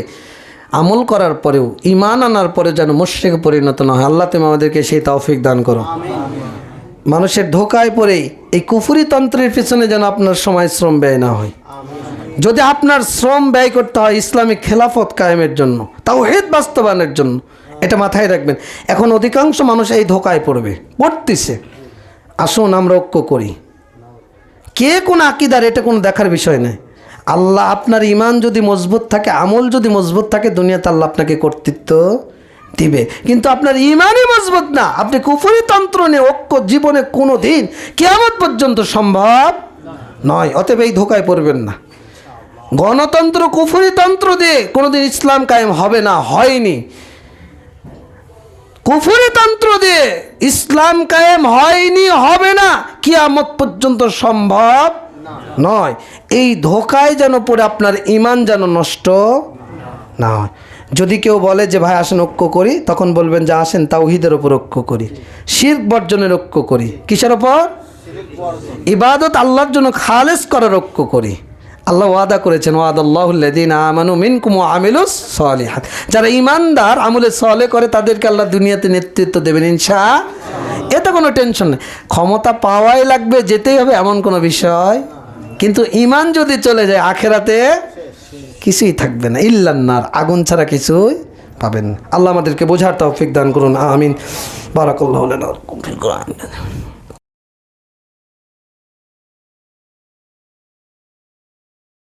আমল করার পরেও, ঈমান আনার পরে যেন মুশরিকে পরিণত না হয়, আল্লাহ তুমি আমাদেরকে সেই তৌফিক দান করো। মানুষের ধোকায় পড়ে এই কুফরি তন্ত্রের পিছনে যেন আপনার সময় শ্রম ব্যয় না হয়। যদি আপনার শ্রম ব্যয় করতে হয় ইসলামিক খেলাফত কায়েমের জন্য, তাওহীদ বাস্তবায়নের জন্য, এটা মাথায় রাখবেন। এখন অধিকাংশ মানুষ এই ধোকায় পড়তেছে। আসুন আমরা ঐক্য করি। কে কোন আকীদার এটা কোনো দেখার বিষয় নয়। আল্লাহ আপনার ঈমান যদি মজবুত থাকে, আমল যদি মজবুত থাকে, দুনিয়াতে আল্লাহ আপনাকে কর্তৃত্ব দিবে। কিন্তু আপনার ঈমানই মজবুত না, আপনি কুফরি তন্ত্র নিয়ে ঐক্য জীবনে কোনো দিন কিয়ামত পর্যন্ত সম্ভব নয়। অতএব এই ধোকায় পড়বেন না। গণতন্ত্র, কুফরি তন্ত্র দিয়ে কোনোদিন ইসলাম কায়েম হবে না, হয়নি। কুফরি তন্ত্র দিয়ে ইসলাম কায়েম হয়নি, হবে না, কিয়ামত পর্যন্ত সম্ভব নয়। এই ধোকায় যেন পড়ে আপনার ঈমান যেন নষ্ট না হয়। যদি কেউ বলে যে ভাই আসেন ঐক্য করি, তখন বলবেন যে আসেন তাওহীদের ওপর ঐক্য করি, শিরক বর্জনের ঐক্য করি। কিসের ওপর? ইবাদত আল্লাহর জন্য খালেস করার ঐক্য করি। আল্লাহ ওয়াদা করেছেন, ওয়াদাল্লাহুল্লাযীনা আমানু মিনকুম ওয়া আমিলুস সালিহাত, যারা ঈমানদার আমলে সালেহ করে তাদেরকে আল্লাহ দুনিয়াতে নেতৃত্ব দেবেন ইনশাআল্লাহ। এতে কোনো টেনশন নেই, ক্ষমতা পাওয়াই লাগবে, যেতেই হবে এমন কোনো বিষয়। কিন্তু ঈমান যদি চলে যায় আখিরাতে কিছুই থাকবে না, ইল্লান্নার, আগুন ছাড়া কিছুই পাবেন না। আল্লাহ আমাদেরকে বোঝার তৌফিক দান করুন, আমিন। বারাকাল্লাহু লানা ওয়া লাকুম ফিল কুরআন।